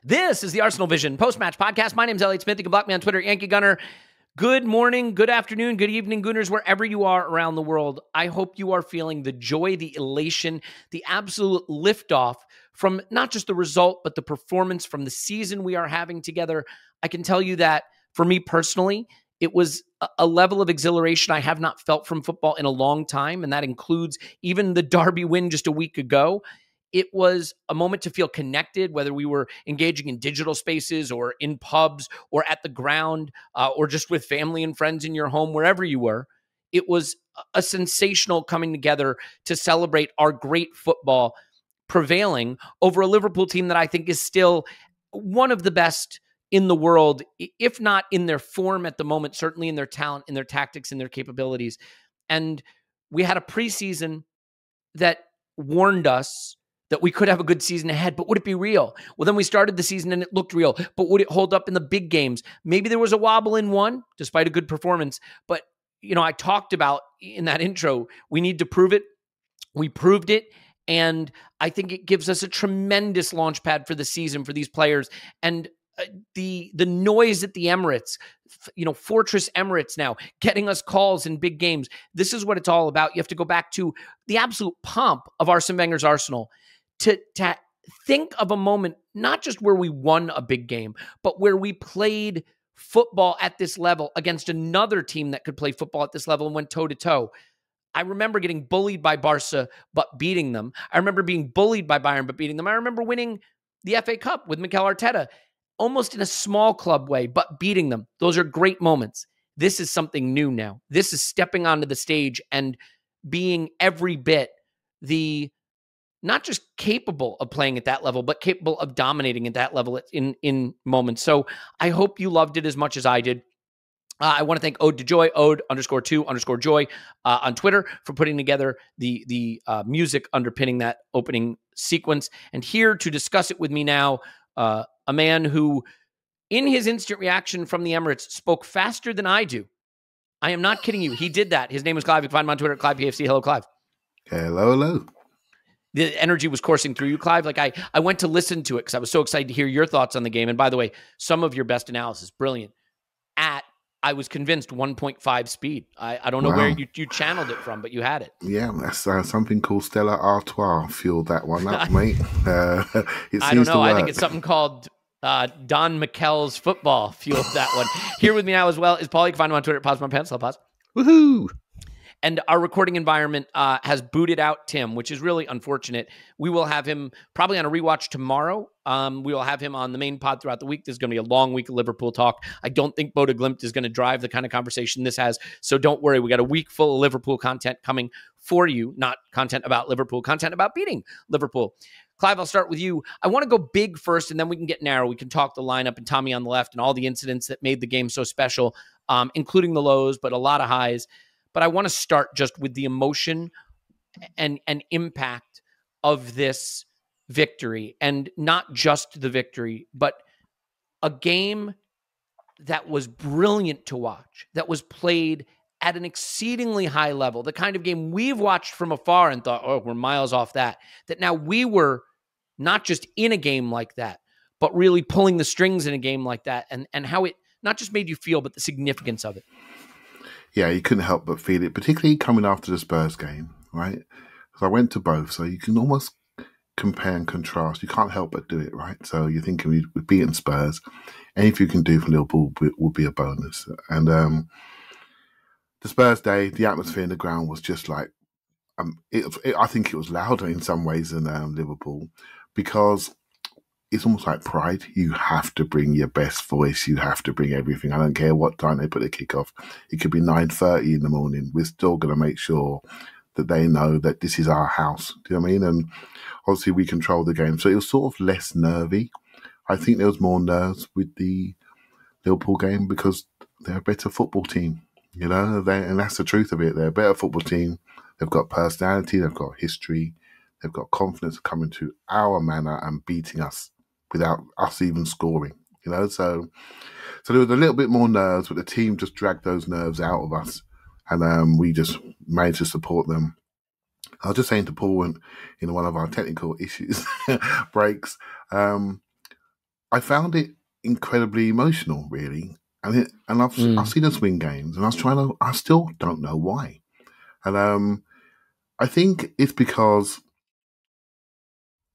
This is the ArsenalVision Post-Match Podcast. My name is Elliot Smith. You can block me on Twitter, Yankee Gunner. Good morning, good afternoon, good evening, Gooners, wherever you are around the world. I hope you are feeling the joy, the elation, the absolute liftoff from not just the result, but the performance from the season we are having together. I can tell you that for me personally, it was a level of exhilaration I have not felt from football in a long time, and that includes even the Derby win just a week ago. It was a moment to feel connected, whether we were engaging in digital spaces or in pubs or at the ground or just with family and friends in your home, wherever you were. It was a sensational coming together to celebrate our great football prevailing over a Liverpool team that I think is still one of the best in the world, if not in their form at the moment, certainly in their talent, in their tactics, in their capabilities. And we had a preseason that warned us that we could have a good season ahead, but would it be real? Well, then we started the season and it looked real, but would it hold up in the big games? Maybe there was a wobble in one, despite a good performance. But, I talked about in that intro, we need to prove it. We proved it. And I think it gives us a tremendous launch pad for the season for these players. And the noise at the Emirates, Fortress Emirates now, getting us calls in big games. This is what it's all about. You have to go back to the absolute pomp of Arsene Wenger's Arsenal to think of a moment, not just where we won a big game, but where we played football at this level against another team that could play football at this level and went toe-to-toe. I remember getting bullied by Barca, but beating them. I remember being bullied by Bayern, but beating them. I remember winning the FA Cup with Mikel Arteta, almost in a small club way, but beating them. Those are great moments. This is something new now. This is stepping onto the stage and being every bit not just capable of playing at that level, but capable of dominating at that level in moments. So I hope you loved it as much as I did. I want to thank Ode to Joy, Ode_2_Joy on Twitter for putting together the music underpinning that opening sequence. And here to discuss it with me now, a man who, in his instant reaction from the Emirates, spoke faster than I do. I am not kidding you. He did that. His name is Clive. You can find him on Twitter at ClivePFC. Hello, Clive. Hello. The energy was coursing through you, Clive. Like I went to listen to it because I was so excited to hear your thoughts on the game. And by the way, some of your best analysis, brilliant. I was convinced 1.5 speed. I don't know where you channeled it from, but you had it. Yeah, that's something called Stella Artois fueled that one up, mate. I don't know. I think it's something called Don McKell's football fueled that one. Here with me now as well is Paul. You can find him on Twitter at Pause My Pants. I'll pause. Woohoo! And our recording environment has booted out Tim, which is really unfortunate. We will have him probably on a rewatch tomorrow. We will have him on the main pod throughout the week. There's going to be a long week of Liverpool talk. I don't think Boda Glimt is going to drive the kind of conversation this has. So don't worry. We got a week full of Liverpool content coming for you. Not content about Liverpool, content about beating Liverpool. Clive, I'll start with you. I want to go big first, and then we can get narrow. We can talk the lineup and Tommy on the left and all the incidents that made the game so special, including the lows, but a lot of highs. But I want to start just with the emotion and impact of this victory, and not just the victory, but a game that was brilliant to watch, that was played at an exceedingly high level, the kind of game we've watched from afar and thought, oh, we're miles off that now we were not just in a game like that, but really pulling the strings in a game like that, and how it not just made you feel, but the significance of it. Yeah, you couldn't help but feel it, particularly coming after the Spurs game, right? Because I went to both, so you can almost compare and contrast. You can't help but do it, right? So you're thinking we've beaten Spurs. Anything you can do for Liverpool will be a bonus. And the Spurs day, the atmosphere in the ground was just like, I think it was louder in some ways than Liverpool, because it's almost like pride. You have to bring your best voice. You have to bring everything. I don't care what time they put the kickoff. It could be 9:30 in the morning. We're still going to make sure that they know that this is our house. Do you know what I mean? And obviously we control the game. So it was sort of less nervy. I think there was more nerves with the Liverpool game because they're a better football team, and that's the truth of it. They're a better football team. They've got personality. They've got history. They've got confidence coming to our manor and beating us without us even scoring, So there was a little bit more nerves, but the team just dragged those nerves out of us, and we just managed to support them. I was just saying to Paul in one of our technical issues breaks, I found it incredibly emotional, really. And I've seen us win games, and I still don't know why. And I think it's because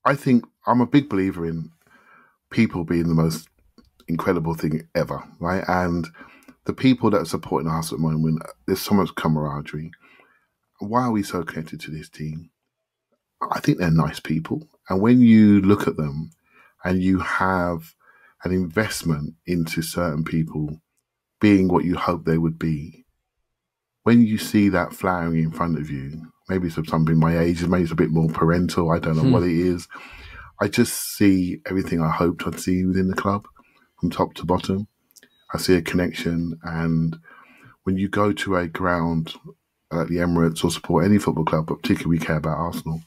I think I'm a big believer in people being the most incredible thing ever, right? And the people that are supporting us at the moment, there's so much camaraderie. Why are we so connected to this team? I think they're nice people. And when you look at them and you have an investment into certain people being what you hope they would be, when you see that flowering in front of you, maybe it's something my age, maybe it's a bit more parental, I don't know what it is. I just see everything I hoped I'd see within the club from top to bottom. I see a connection, and when you go to a ground like the Emirates or support any football club, but particularly we care about Arsenal,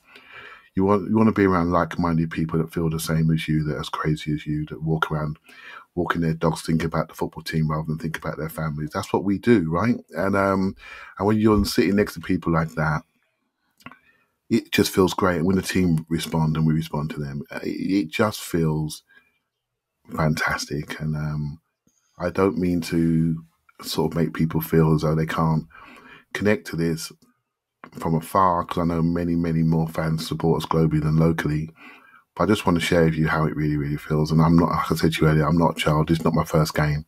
you want to be around like-minded people that feel the same as you, that are as crazy as you, that walk around walking their dogs, thinking about the football team rather than think about their families. That's what we do, right? And when you're sitting next to people like that, it just feels great. And when the team respond and we respond to them, it just feels fantastic. And I don't mean to sort of make people feel as though they can't connect to this from afar, because I know many, many more fans support us globally than locally. But I just want to share with you how it really, really feels. And I'm not, like I said to you earlier, I'm not a child. It's not my first game.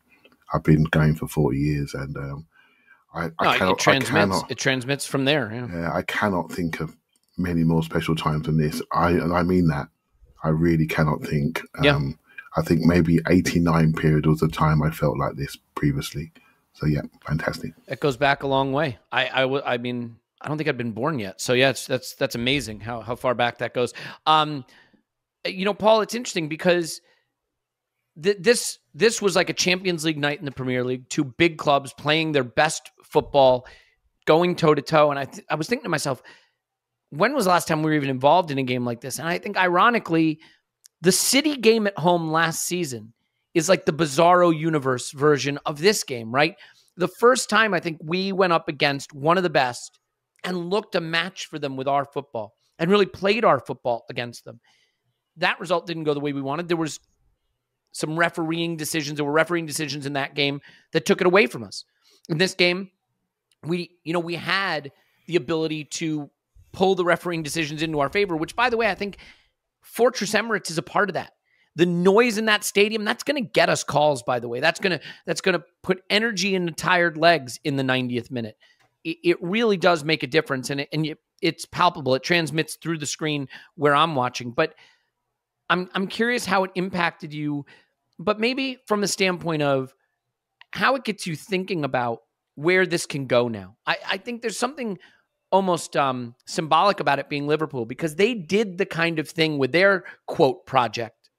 I've been going for 40 years, and it transmits from there. Yeah. I cannot think of many more special times than this. And I mean that. I really cannot think. I think maybe 89 period was the time I felt like this previously. So yeah, fantastic. It goes back a long way. I mean, I don't think I'd been born yet. So yeah, that's amazing how far back that goes. Paul, it's interesting because this was like a Champions League night in the Premier League, two big clubs playing their best football, going toe to toe. And I was thinking to myself, when was the last time we were even involved in a game like this? And I think ironically, the City game at home last season is like the Bizarro universe version of this game, right? The first time I think we went up against one of the best and looked a match for them with our football and really played our football against them. That result didn't go the way we wanted. There was some refereeing decisions. There were refereeing decisions in that game that took it away from us. In this game, we had the ability to pull the refereeing decisions into our favor, which, by the way, I think Fortress Emirates is a part of that. The noise in that stadium, that's going to get us calls, by the way. That's going to put energy into tired legs in the 90th minute. It really does make a difference, and it's palpable. It transmits through the screen where I'm watching. But I'm curious how it impacted you, but maybe from the standpoint of how it gets you thinking about where this can go now. I think there's something almost symbolic about it being Liverpool, because they did the kind of thing with their quote project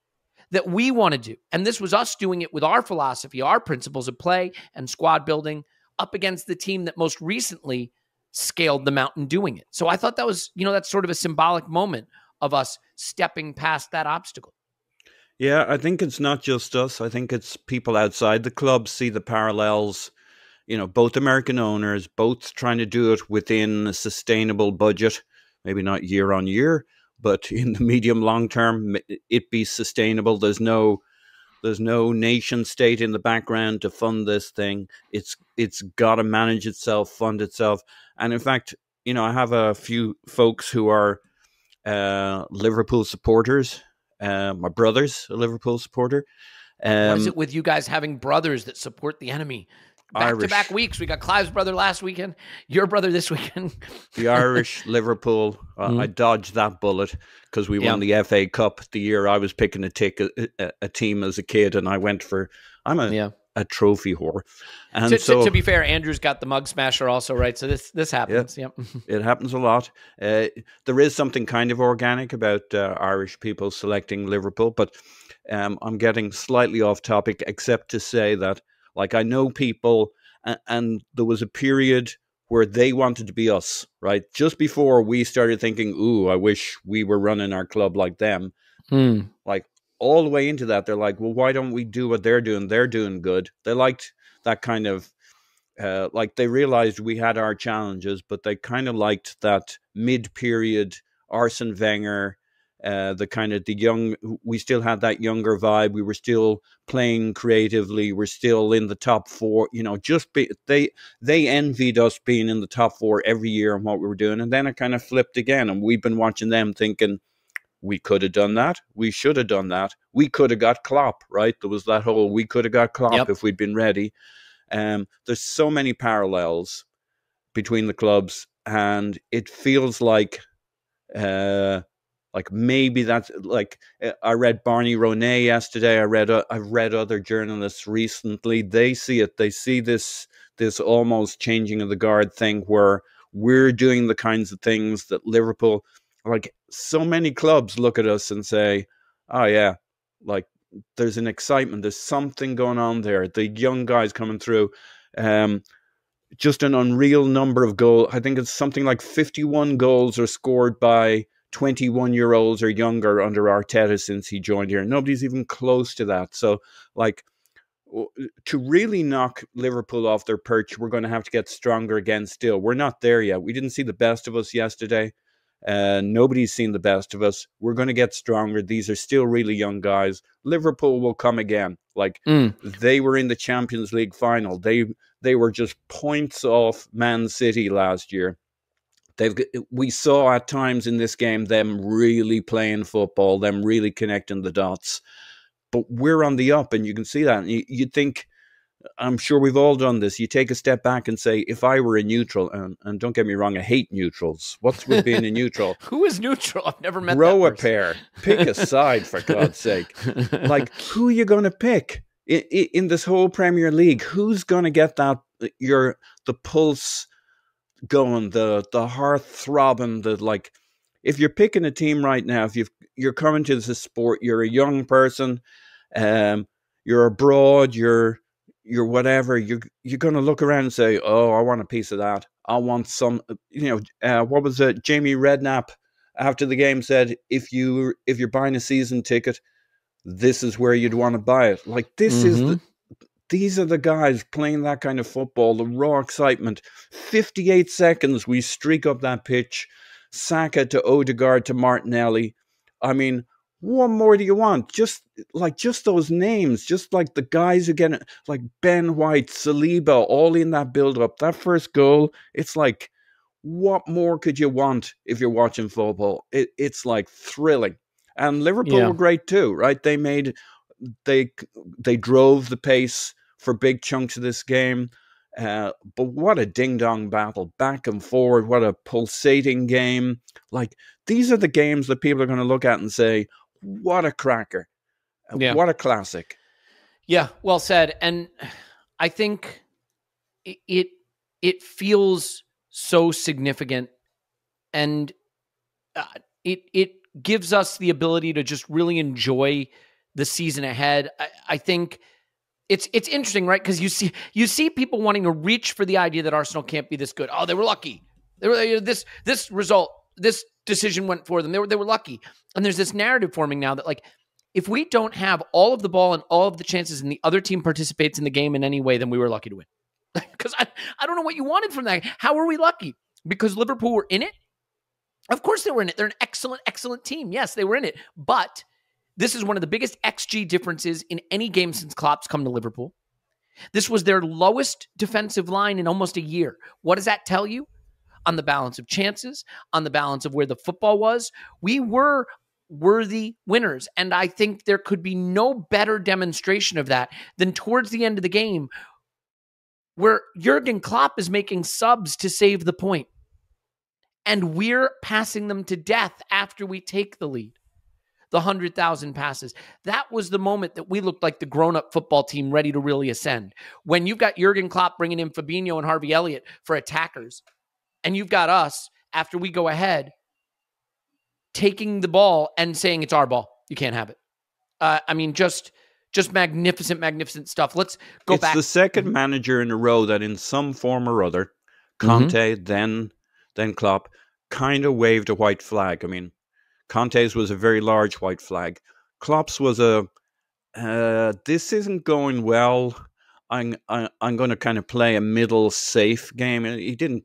that we want to do. And this was us doing it with our philosophy, our principles of play and squad building up against the team that most recently scaled the mountain doing it. So I thought that was, that's sort of a symbolic moment of us stepping past that obstacle. Yeah, I think it's not just us. I think it's people outside the club see the parallels. Both American owners, both trying to do it within a sustainable budget, maybe not year on year, but in the medium long term, it be sustainable. There's no nation state in the background to fund this thing. It's got to manage itself, fund itself. And in fact, I have a few folks who are Liverpool supporters. My brother's a Liverpool supporter. What is it with you guys having brothers that support the enemy? Back-to-back weeks. We got Clive's brother last weekend, your brother this weekend. The Irish, Liverpool. I dodged that bullet because we won the FA Cup the year I was picking a team as a kid, and I went for... I'm a trophy whore. And to be fair, Andrew's got the mug smasher also, right? So this happens. Yeah, it happens a lot. There is something kind of organic about Irish people selecting Liverpool, but I'm getting slightly off topic, except to say that, I know people, and there was a period where they wanted to be us, right? Just before we started thinking, ooh, I wish we were running our club like them. All the way into that, they're like, well, why don't we do what they're doing? They're doing good. They liked that kind of, they realized we had our challenges, but they kind of liked that mid-period Arsene Wenger, We still had that younger vibe. We were still playing creatively. We're still in the top four. They envied us being in the top four every year and what we were doing. And then it kind of flipped again. And we've been watching them thinking, we could have done that. We should have done that. We could have got Klopp, right? There was that whole, we could have got Klopp if we'd been ready. There's so many parallels between the clubs, and it feels like maybe that's like, I read Barney Ronay yesterday. I've read other journalists recently. They see it. They see this almost changing of the guard thing, where we're doing the kinds of things that Liverpool, like so many clubs, look at us and say, oh yeah, like there's an excitement. There's something going on there. The young guys coming through. Just an unreal number of goals. I think it's something like 51 goals are scored by 21-year-olds or younger under Arteta since he joined here. Nobody's even close to that. So, like, to really knock Liverpool off their perch, we're going to have to get stronger again still. We're not there yet. We didn't see the best of us yesterday. Nobody's seen the best of us. We're going to get stronger. These are still really young guys. Liverpool will come again. Like, they were in the Champions League final. They were just points off Man City last year. We saw at times in this game them really playing football, them really connecting the dots. But we're on the up, and you can see that. And you think, I'm sure we've all done this. You take a step back and say, if I were a neutral, and don't get me wrong, I hate neutrals. What's with being a neutral? Who is neutral? I've never met Grow that a pair. Pick a side, for God's sake. Like, who are you going to pick in this whole Premier League? Who's going to get that, the pulse going, the heart throbbing, like, if you're picking a team right now, if you're coming to this sport, you're a young person, you're abroad, you're whatever, you're going to look around and say, oh, I want a piece of that. I want some, what was it? Jamie Redknapp after the game said, if you're buying a season ticket, this is where you'd want to buy it. Like, these are the guys playing that kind of football, the raw excitement. 58 seconds, we streak up that pitch. Saka to Odegaard to Martinelli. I mean, what more do you want? Just those names, just like the guys again, like Ben White, Saliba, all in that build-up. That first goal, it's like, what more could you want if you're watching football? It's like thrilling. And Liverpool were great too, right? They drove the pace for big chunks of this game. But what a ding-dong battle, back and forward. What a pulsating game. Like, these are the games that people are going to look at and say, what a cracker. What a classic. Yeah, well said. And I think it feels so significant, and it gives us the ability to just really enjoy the season ahead. I think it's interesting, right? Because you see people wanting to reach for the idea that Arsenal can't be this good. Oh, they were lucky. They were this result, this decision went for them. They were lucky. And there's this narrative forming now that, like, if we don't have all of the ball and all of the chances and the other team participates in the game in any way, then we were lucky to win. Because I don't know what you wanted from that. How were we lucky? Because Liverpool were in it? Of course they were in it. They're an excellent, excellent team. Yes, they were in it. But this is one of the biggest XG differences in any game since Klopp's come to Liverpool. This was their lowest defensive line in almost a year. What does that tell you? On the balance of chances, on the balance of where the football was, we were worthy winners. And I think there could be no better demonstration of that than towards the end of the game, where Jurgen Klopp is making subs to save the point. And we're passing them to death after we take the lead. The 100,000 passes. That was the moment that we looked like the grown-up football team ready to really ascend. When you've got Jurgen Klopp bringing in Fabinho and Harvey Elliott for attackers, and you've got us, after we go ahead, taking the ball and saying it's our ball. You can't have it. I mean, just magnificent, magnificent stuff. Let's go back. It's the second manager in a row that in some form or other, Conte, then Klopp, kind of waved a white flag. I mean, Conte's was a very large white flag. Klopp's was this isn't going well. I'm going to kind of play a middle safe game. He didn't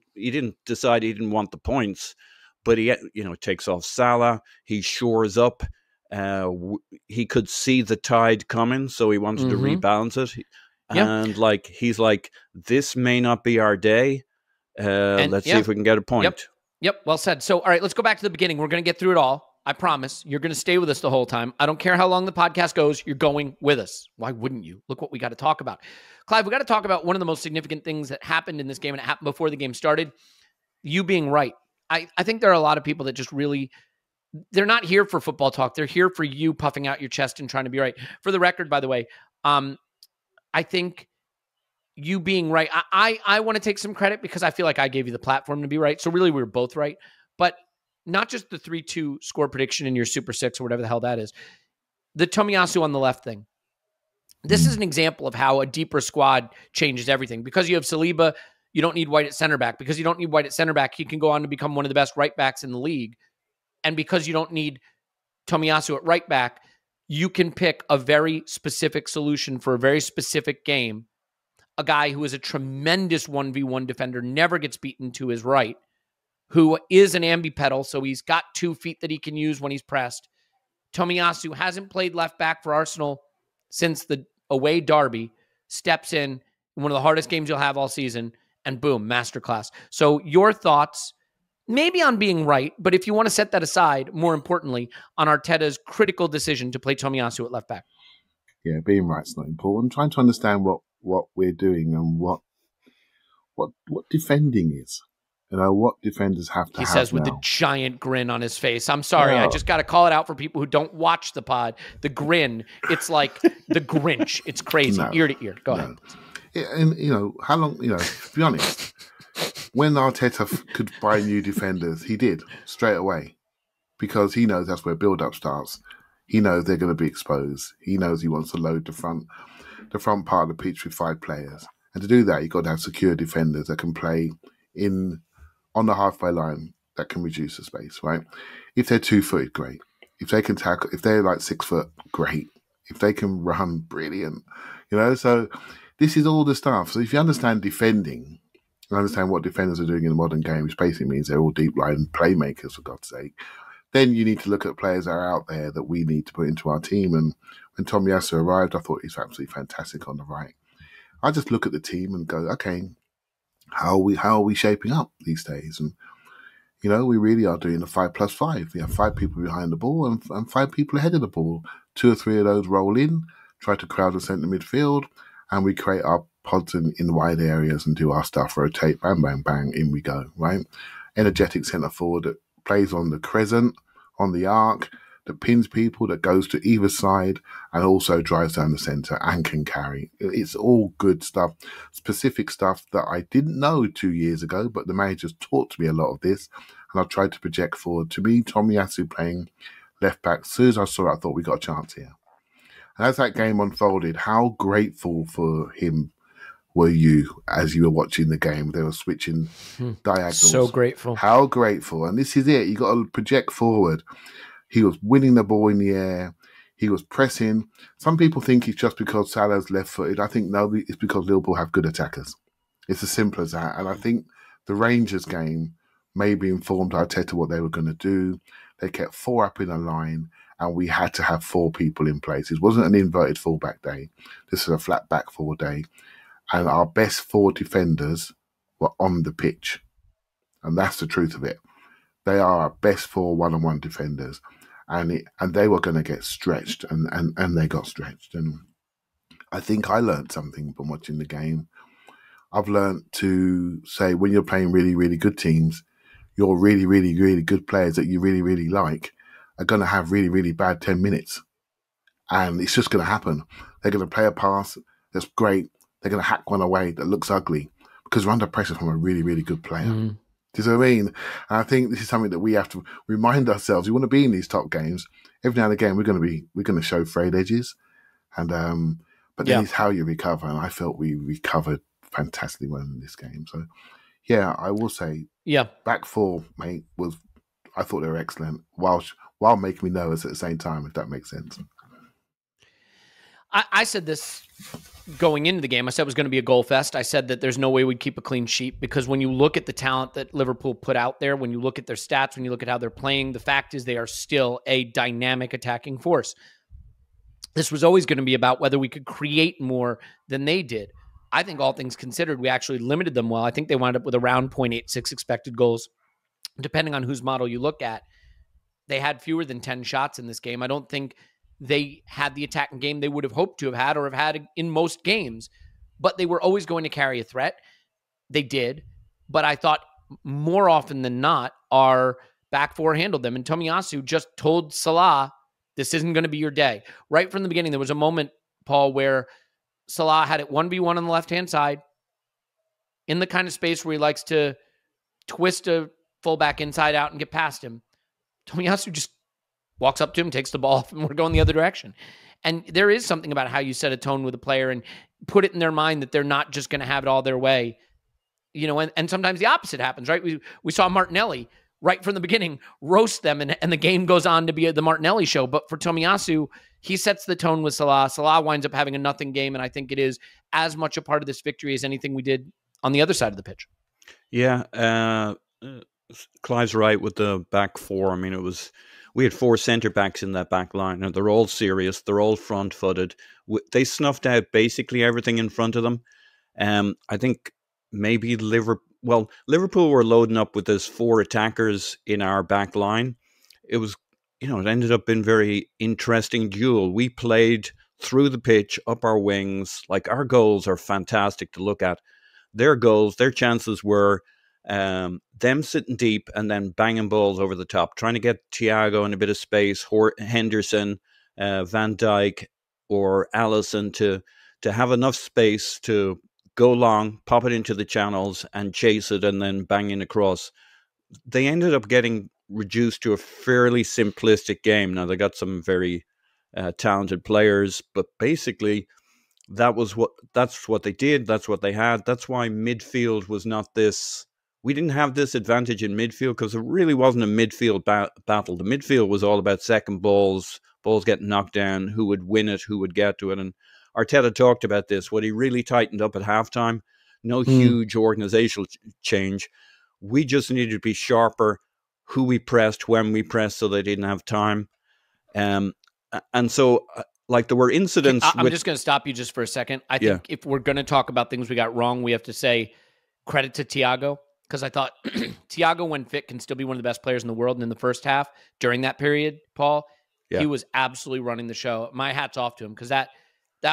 decide he didn't want the points, but he, takes off Salah. He shores up. He could see the tide coming, so he wanted to rebalance it. And he's like, this may not be our day. Let's see if we can get a point. Yep. Well said. So, all right, let's go back to the beginning. We're going to get through it all. I promise. You're going to stay with us the whole time. I don't care how long the podcast goes. You're going with us. Why wouldn't you? Look what we got to talk about. Clive, we got to talk about one of the most significant things that happened in this game, and it happened before the game started. You being right. I think there are a lot of people that just really, they're not here for football talk. They're here for you puffing out your chest and trying to be right. For the record, by the way, I think you being right, I want to take some credit because I feel like I gave you the platform to be right. So really, we were both right. But not just the 3-2 score prediction in your Super 6 or whatever the hell that is. The Tomiyasu on the left thing. This is an example of how a deeper squad changes everything. Because you have Saliba, you don't need White at center back. Because you don't need White at center back, he can go on to become one of the best right backs in the league. And because you don't need Tomiyasu at right back, you can pick a very specific solution for a very specific game. A guy who is a tremendous 1v1 defender, never gets beaten to his right, who is an ambipedal, so he's got 2 feet that he can use when he's pressed. Tomiyasu hasn't played left back for Arsenal since the away derby, steps in one of the hardest games you'll have all season, and boom, masterclass. So your thoughts, maybe on being right, but if you want to set that aside, more importantly, on Arteta's critical decision to play Tomiyasu at left back. Yeah, being right's not important. Trying to understand what we're doing and what defending is. What defenders have to have. He says with now. the giant grin on his face. I'm sorry. I just got to call it out for people who don't watch the pod. The grin. It's like the Grinch. It's crazy. Ear to ear. Go ahead. Yeah, and, how long, to be honest, when Arteta could buy new defenders, he did straight away because he knows that's where build-up starts. He knows they're going to be exposed. He knows he wants to load the front part of the pitch with 5 players. And to do that, you've got to have secure defenders that can play on the halfway line that can reduce the space, right? If they're 2-footed, great. If they can tackle, if they're like 6 foot, great. If they can run, brilliant. So this is all the stuff. So if you understand defending, and understand what defenders are doing in the modern game, which basically means they're all deep line playmakers, for God's sake, then you need to look at players that are out there that we need to put into our team. And when Tomiyasu arrived, I thought he's absolutely fantastic on the right. I just look at the team and go, okay, how are we shaping up these days? And, we really are doing a 5+5. We have 5 people behind the ball and 5 people ahead of the ball. 2 or 3 of those roll in, try to crowd the centre midfield, and we create our pods in wide areas and do our stuff, rotate, bang, bang, bang, in we go, right? Energetic centre forward that plays on the crescent, on the arc, that pins people, that goes to either side and also drives down the centre and can carry. It's all good stuff, specific stuff that I didn't know 2 years ago, but the manager's taught me a lot of this, and I've tried to project forward. To me, Tomiyasu playing left back, as soon as I saw it, I thought we got a chance here. And as that game unfolded, how grateful for him were you as you were watching the game? They were switching diagonals. So grateful. How grateful. And this is it. You got to project forward. He was winning the ball in the air. He was pressing. Some people think it's just because Salah's left-footed. I think no, it's because Liverpool have good attackers. It's as simple as that. And I think the Rangers game maybe informed Arteta what they were going to do. They kept 4 up in a line, and we had to have 4 people in place. It wasn't an inverted fullback day. This was a flat back 4 day. And our best 4 defenders were on the pitch. And that's the truth of it. They are our best 4 one-on-one defenders. And they were going to get stretched, and they got stretched. And I think I learned something from watching the game. I've learned to say when you're playing really, really good teams, your really, really, really good players that you really, really like are going to have really, really bad 10 minutes. And it's just going to happen. They're going to play a pass that's great. They're going to hack one away that looks ugly because we're under pressure from a really, really good player. Mm. Do you know what I mean? And I think this is something that we have to remind ourselves. We want to be in these top games. Every now and again, we're going to show frayed edges. And but then it's how you recover. And I felt we recovered fantastically well in this game. So, yeah, I will say, back 4, mate, I thought they were excellent while making me nervous at the same time, if that makes sense. I said this going into the game, I said it was going to be a goal fest. I said that there's no way we'd keep a clean sheet because when you look at the talent that Liverpool put out there, when you look at their stats, when you look at how they're playing, the fact is they are still a dynamic attacking force. This was always going to be about whether we could create more than they did. I think all things considered, we actually limited them well. I think they wound up with around 0.86 expected goals, depending on whose model you look at. They had fewer than 10 shots in this game. I don't think they had the attacking game they would have hoped to have had or have had in most games, but they were always going to carry a threat. They did, but I thought more often than not, our back four handled them. And Tomiyasu just told Salah, this isn't going to be your day. Right from the beginning, there was a moment, Paul, where Salah had it 1v1 on the left-hand side in the kind of space where he likes to twist a fullback inside out and get past him. Tomiyasu just walks up to him, takes the ball off, and we're going the other direction. And there is something about how you set a tone with a player and put it in their mind that they're not just going to have it all their way. You know, and sometimes the opposite happens, right? We saw Martinelli right from the beginning roast them, and the game goes on to be the Martinelli show. But for Tomiyasu, he sets the tone with Salah. Salah winds up having a nothing game, and I think it is as much a part of this victory as anything we did on the other side of the pitch. Yeah, Clive's right with the back four. I mean, we had four centre backs in that back line, and they're all serious. They're all front footed. They snuffed out basically everything in front of them. I think maybe Liverpool were loading up with those four attackers in our back line. It was, it ended up being very interesting duel. We played through the pitch, up our wings. Like, our goals are fantastic to look at. Their goals, their chances were them sitting deep and then banging balls over the top, trying to get Thiago in a bit of space, Henderson, Van Dijk, or Alisson to have enough space to go long, pop it into the channels and chase it and then bang in across. They ended up getting reduced to a fairly simplistic game. Now, they got some very talented players, but basically that's what they did. That's what they had. That's why midfield was not this. We didn't have this advantage in midfield because it really wasn't a midfield battle. The midfield was all about second balls getting knocked down, who would win it, who would get to it. And Arteta talked about this. What he really tightened up at halftime, no huge organizational change. We just needed to be sharper, who we pressed, when we pressed, so they didn't have time. And so, there were incidents. I'm just going to stop you just for a second. I think if we're going to talk about things we got wrong, we have to say credit to Thiago. Because I thought Thiago, when fit, can still be one of the best players in the world. And in the first half, during that period, Paul, he was absolutely running the show. My hat's off to him because that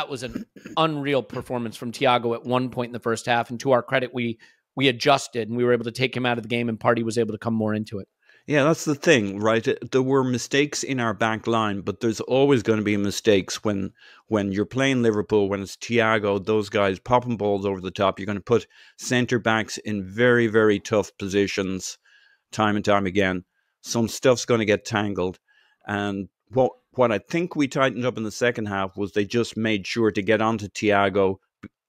was an unreal performance from Thiago at one point in the first half. And to our credit, we adjusted and we were able to take him out of the game, and Partey was able to come more into it. Yeah, that's the thing, right? There were mistakes in our back line, but there's always going to be mistakes when you're playing Liverpool, when it's Thiago, those guys popping balls over the top. You're going to put centre-backs in very, very tough positions time and time again. Some stuff's going to get tangled. And what I think we tightened up in the second half was they just made sure to get onto Thiago.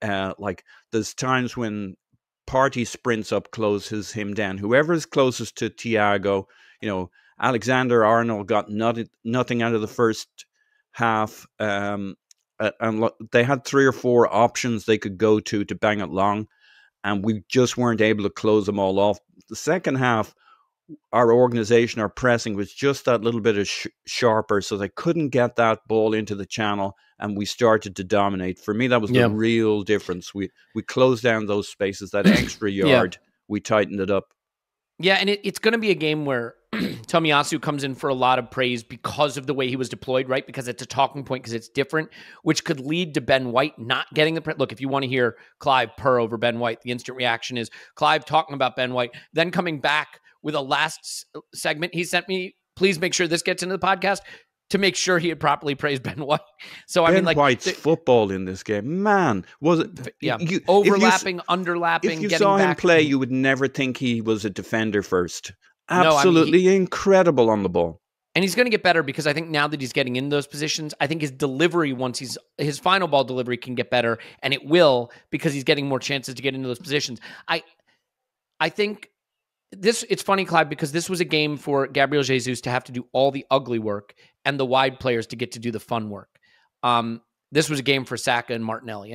There's times when Partey sprints up, closes him down. Whoever is closest to Thiago, Alexander-Arnold got nothing out of the first half. And they had 3 or 4 options they could go to bang it long, and we just weren't able to close them all off. The second half, our organization, our pressing was just that little bit of sharper, so they couldn't get that ball into the channel, and we started to dominate. For me, that was the real difference. We closed down those spaces, that extra yard, we tightened it up. Yeah, and it's going to be a game where Tomiyasu comes in for a lot of praise because of the way he was deployed, right? Because it's a talking point, because it's different, which could lead to Ben White not getting the print. Look, if you want to hear Clive purr over Ben White, the instant reaction is Clive talking about Ben White, then coming back with a last segment he sent me, please make sure this gets into the podcast, to make sure he had properly praised Ben White. So Ben White's football in this game, man, was it? Yeah, overlapping, underlapping. If you saw him play, you would never think he was a defender first. Absolutely incredible on the ball. And he's going to get better because I think now that he's getting in those positions, I think his delivery, his final ball delivery can get better, and it will because he's getting more chances to get into those positions. I think it's funny, Clive, because this was a game for Gabriel Jesus to have to do all the ugly work and the wide players to get to do the fun work. this was a game for Saka and Martinelli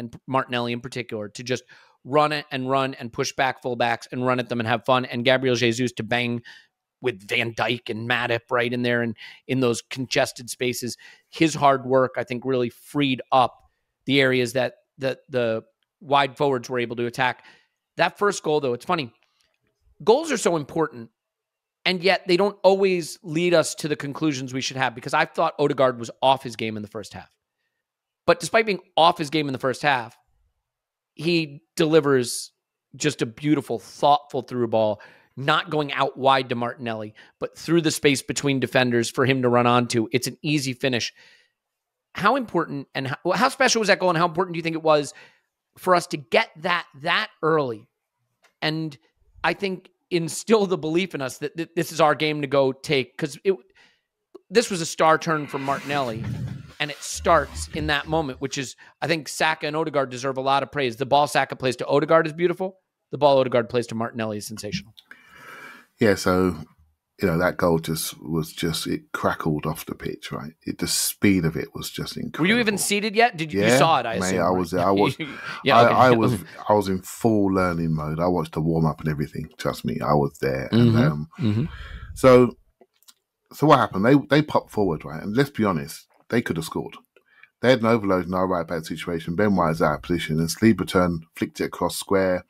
in particular, to just run it and run and push back fullbacks and run at them and have fun. And Gabriel Jesus to bang with Van Dijk and Matip right in there and in those congested spaces. His hard work, I think, really freed up the areas that the wide forwards were able to attack. That first goal, though, it's funny. Goals are so important, and yet they don't always lead us to the conclusions we should have, because I thought Odegaard was off his game in the first half. But despite being off his game in the first half, he delivers just a beautiful, thoughtful through ball, not going out wide to Martinelli, but through the space between defenders for him to run onto. It's an easy finish. How important and how special was that goal, and how important do you think it was for us to get that early? And I think instill the belief in us that this is our game to go take, because this was a star turn from Martinelli, and it starts in that moment, which is, I think Saka and Odegaard deserve a lot of praise. The ball Saka plays to Odegaard is beautiful. The ball Odegaard plays to Martinelli is sensational. Yeah, so, that goal it crackled off the pitch, right? The speed of it was just incredible. Were you even seated yet? You saw it, I assume? I was there. I watched. I was in full learning mode. I watched the warm up and everything. Trust me, I was there. And so what happened? They popped forward, right? And let's be honest, they could have scored. They had an overload in our right back situation. Ben White is out of position, and Sleeper flicked it across square,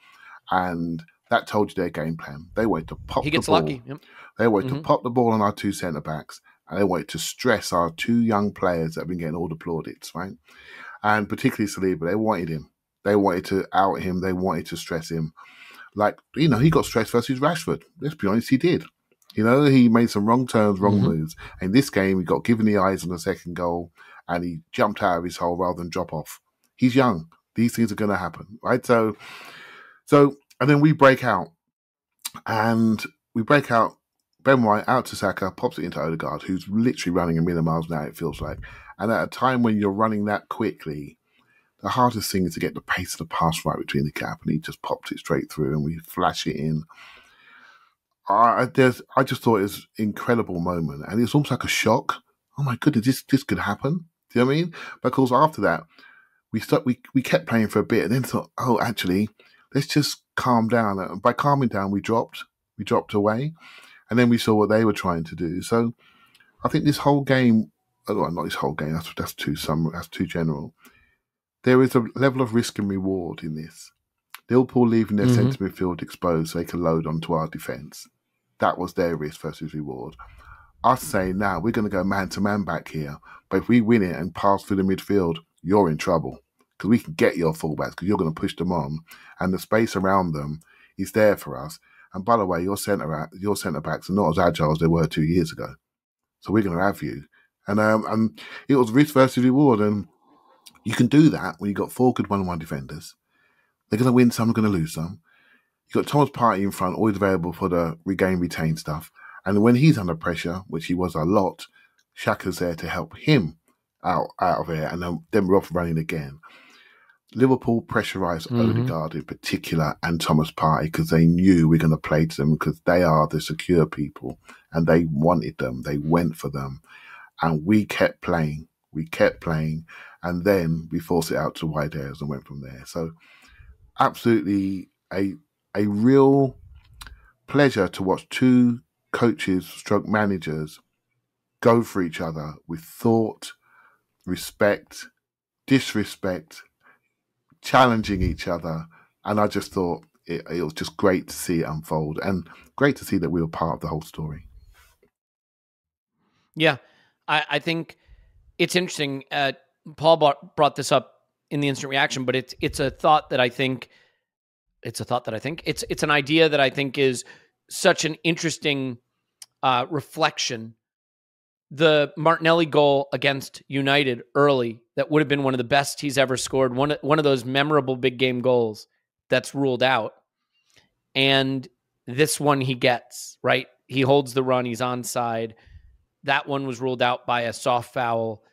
and that told you their game plan. They wanted to pop the ball. He gets lucky. Yep. They wanted to pop the ball on our two centre-backs, and they wanted to stress our two young players that have been getting all the plaudits, right? And particularly Saliba, they wanted him. They wanted to out him. They wanted to stress him. Like, he got stressed versus Rashford. Let's be honest, he did. He made some wrong turns, wrong moves. In this game, he got given the eyes on the second goal, and he jumped out of his hole rather than drop off. He's young. These things are going to happen, right? So, and then we break out. And we break out. Ben White out to Saka, pops it into Odegaard, who's literally running a million miles an hour, it feels like. And at a time when you're running that quickly, the hardest thing is to get the pace of the pass right between the gap, and he just popped it straight through, and we flash it in. I just thought it was an incredible moment, and it's almost like a shock. Oh my goodness, this could happen. Do you know what I mean? Because after that, we kept playing for a bit, and then thought, oh, actually, let's just calm down. And by calming down, we dropped away. And then we saw what they were trying to do. So I think this whole game, well, not this whole game, that's too general. There is a level of risk and reward in this. Liverpool leaving their centre midfield exposed so they can load onto our defence. That was their risk versus reward. Us saying, now we're going to go man-to-man back here, but if we win it and pass through the midfield, you're in trouble, because we can get your fullbacks, because you're going to push them on, and the space around them is there for us. And by the way, your centre-backs are not as agile as they were 2 years ago. So we're going to have you. And it was risk versus reward. And you can do that when you've got four good one-on-one defenders. They're going to win some, they're going to lose some. You've got Thomas Partey in front, always available for the retain stuff. And when he's under pressure, which he was a lot, Xhaka's there to help him out of there. And then we're off running again. Liverpool pressurised Odegaard in particular and Thomas Partey, because they knew we were going to play to them, because they are the secure people and they wanted them. They went for them. And we kept playing. And then we forced it out to wide areas and went from there. So absolutely a real pleasure to watch two coaches stroke managers go for each other with thought, respect, disrespect, challenging each other. And I just thought it was just great to see it unfold, and great to see that we were part of the whole story. Yeah, I think it's interesting. Paul brought this up in the instant reaction, but it's a thought that I think it's an idea that I think is such an interesting reflection. The Martinelli goal against United early, that would have been one of the best he's ever scored. One of those memorable big game goals that's ruled out. And this one he gets, right? He holds the run, he's onside. That one was ruled out by a soft foul.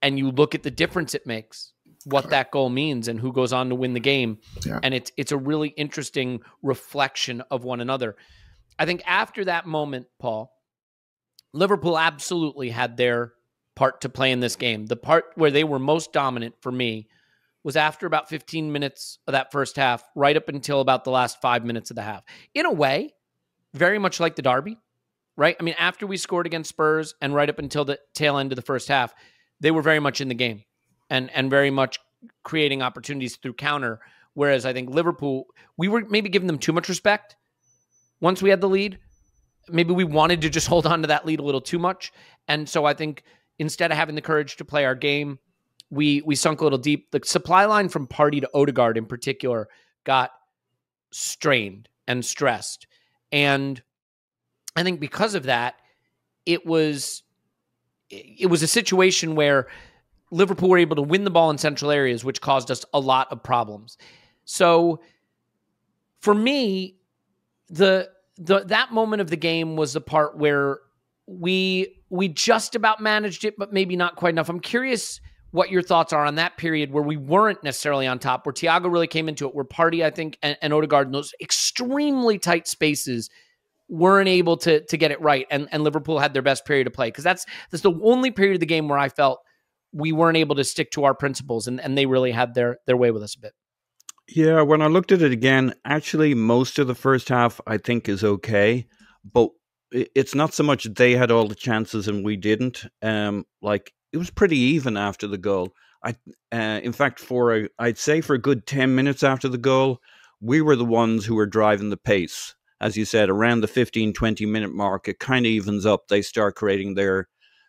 And you look at the difference it makes, what that goal means and who goes on to win the game. Yeah. And it's a really interesting reflection of one another. I think after that moment, Paul, Liverpool absolutely had their part to play in this game. The part where they were most dominant for me was after about 15 minutes of that first half, right up until about the last 5 minutes of the half. In a way, very much like the derby, right? I mean, after we scored against Spurs and right up until the tail end of the first half, they were very much in the game and very much creating opportunities through counter. Whereas I think Liverpool, we were maybe giving them too much respect once we had the lead. Maybe we wanted to just hold on to that lead a little too much. And so I think instead of having the courage to play our game, we sunk a little deep. The supply line from Partey to Odegaard in particular got strained and stressed. And I think because of that, it was a situation where Liverpool were able to win the ball in central areas, which caused us a lot of problems. So for me, that moment of the game was the part where we just about managed it, but maybe not quite enough. I'm curious what your thoughts are on that period where we weren't necessarily on top, where Thiago really came into it, where Partey, I think, and Odegaard in those extremely tight spaces weren't able to get it right, and Liverpool had their best period of play. Because that's the only period of the game where I felt we weren't able to stick to our principles, and they really had their way with us a bit. Yeah, when I looked at it again, actually most of the first half I think is okay, but it's not so much they had all the chances and we didn't. It was pretty even after the goal. In fact, I'd say for a good 10 minutes after the goal, we were the ones who were driving the pace. As you said, around the 15-20 minute mark, it kind of evens up. They start creating their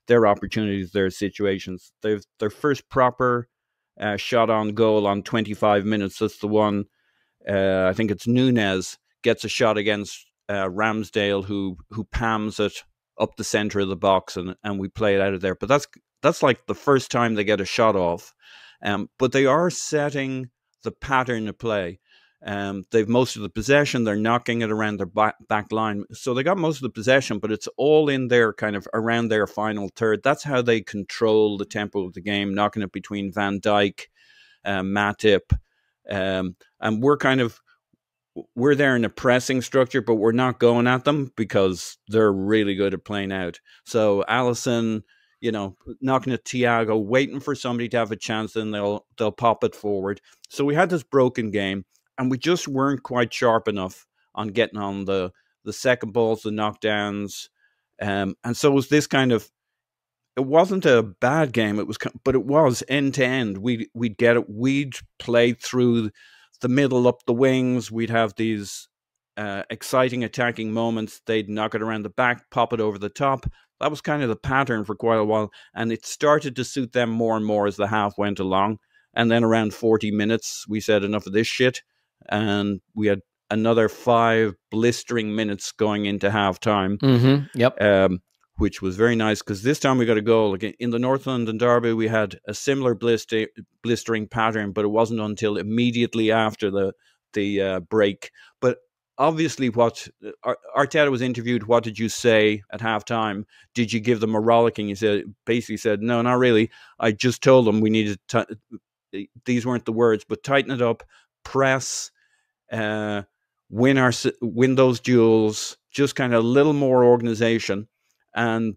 opportunities, their situations. Their first proper shot on goal on 25 minutes. That's the one, I think it's Nunez, gets a shot against Ramsdale, who pams it up the center of the box, and we play it out of there. But that's like the first time they get a shot off. But they are setting the pattern of play. They've most of the possession. They're knocking it around their back line. So they got most of the possession, but it's all in their kind of around their final third. That's how they control the tempo of the game, knocking it between Van Dijk, Matip. And we're there in a pressing structure, but we're not going at them because they're really good at playing out. So Alisson, knocking at Thiago, waiting for somebody to have a chance, and they'll pop it forward. So we had this broken game. And we just weren't quite sharp enough on getting on the second balls, the knockdowns. And so it was this kind of, it wasn't a bad game, but it was end to end. We'd get it. We'd play through the middle, up the wings. We'd have these exciting attacking moments. They'd knock it around the back, pop it over the top. That was kind of the pattern for quite a while. And it started to suit them more and more as the half went along. And then around 40 minutes, we said enough of this shit. And we had another 5 blistering minutes going into halftime. Yep. Which was very nice because this time we got a goal. Again, in the North London derby, we had a similar blistering pattern, but it wasn't until immediately after the break. But obviously, what Arteta was interviewed, what did you say at halftime? Did you give them a rollicking? He basically said, no, not really. I just told them we needed to. These weren't the words, but tighten it up. Press, win those duels, just kind of a little more organization, and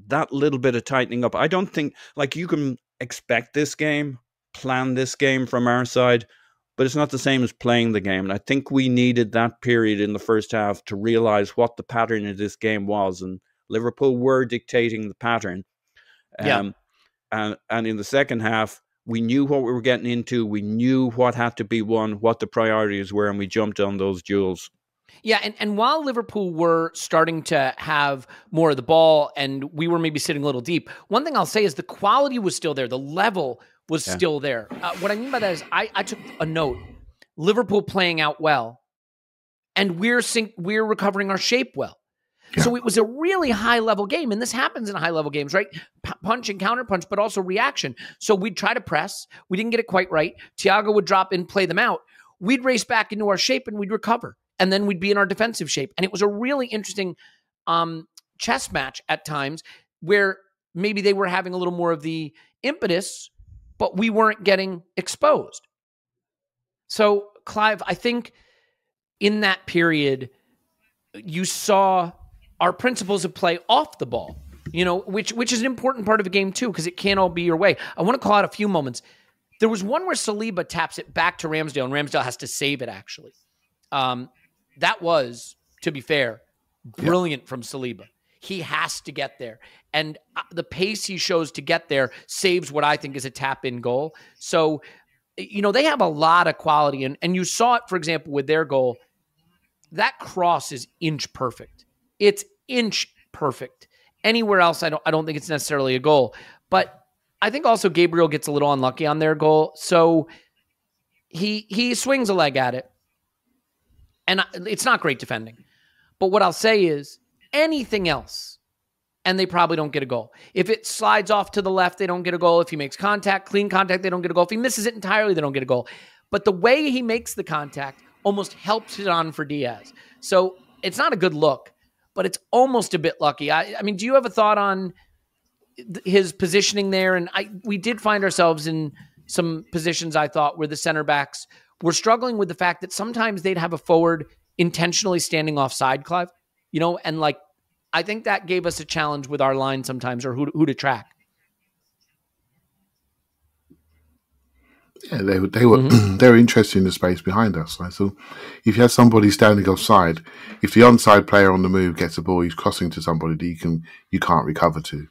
that little bit of tightening up. I don't think you can expect this game, plan this game from our side, but it's not the same as playing the game. And I think we needed that period in the first half to realize what the pattern of this game was, and Liverpool were dictating the pattern. And in the second half, we knew what we were getting into. We knew what had to be won, what the priorities were, and we jumped on those duels. Yeah, and while Liverpool were starting to have more of the ball and we were maybe sitting a little deep, one thing I'll say is the quality was still there. The level was still there. What I mean by that is I took a note. Liverpool playing out well, and we're recovering our shape well. Yeah. So it was a really high-level game, and this happens in high-level games, right? Punch and counter-punch, but also reaction. So we'd try to press. We didn't get it quite right. Thiago would drop in, play them out. We'd race back into our shape, and we'd recover. And then we'd be in our defensive shape. And it was a really interesting chess match at times where maybe they were having a little more of the impetus, but we weren't getting exposed. So, Clive, I think in that period, you saw our principles of play off the ball which is an important part of a game too, because it can't all be your way. I want to call out a few moments. There was one where Saliba taps it back to Ramsdale, and Ramsdale has to save it, actually. That was, to be fair, brilliant from Saliba. He has to get there. And the pace he shows to get there saves what I think is a tap-in goal. So, they have a lot of quality. And you saw it, for example, with their goal. That cross is inch perfect. It's inch perfect. Anywhere else, I don't think it's necessarily a goal. But I think also Gabriel gets a little unlucky on their goal. So he swings a leg at it. And it's not great defending. But what I'll say is anything else, and they probably don't get a goal. If it slides off to the left, they don't get a goal. If he makes clean contact, they don't get a goal. If he misses it entirely, they don't get a goal. But the way he makes the contact almost helps it on for Diaz. So it's not a good look, but it's almost a bit lucky. I mean, do you have a thought on his positioning there? And we did find ourselves in some positions, I thought, where the center backs were struggling with the fact that sometimes they'd have a forward intentionally standing offside, Clive, and I think that gave us a challenge with our line sometimes, or who to track. Yeah, they were they were interested in the space behind us. Right? So if you have somebody standing offside, if the onside player on the move gets a ball, he's crossing to somebody that you can't recover to,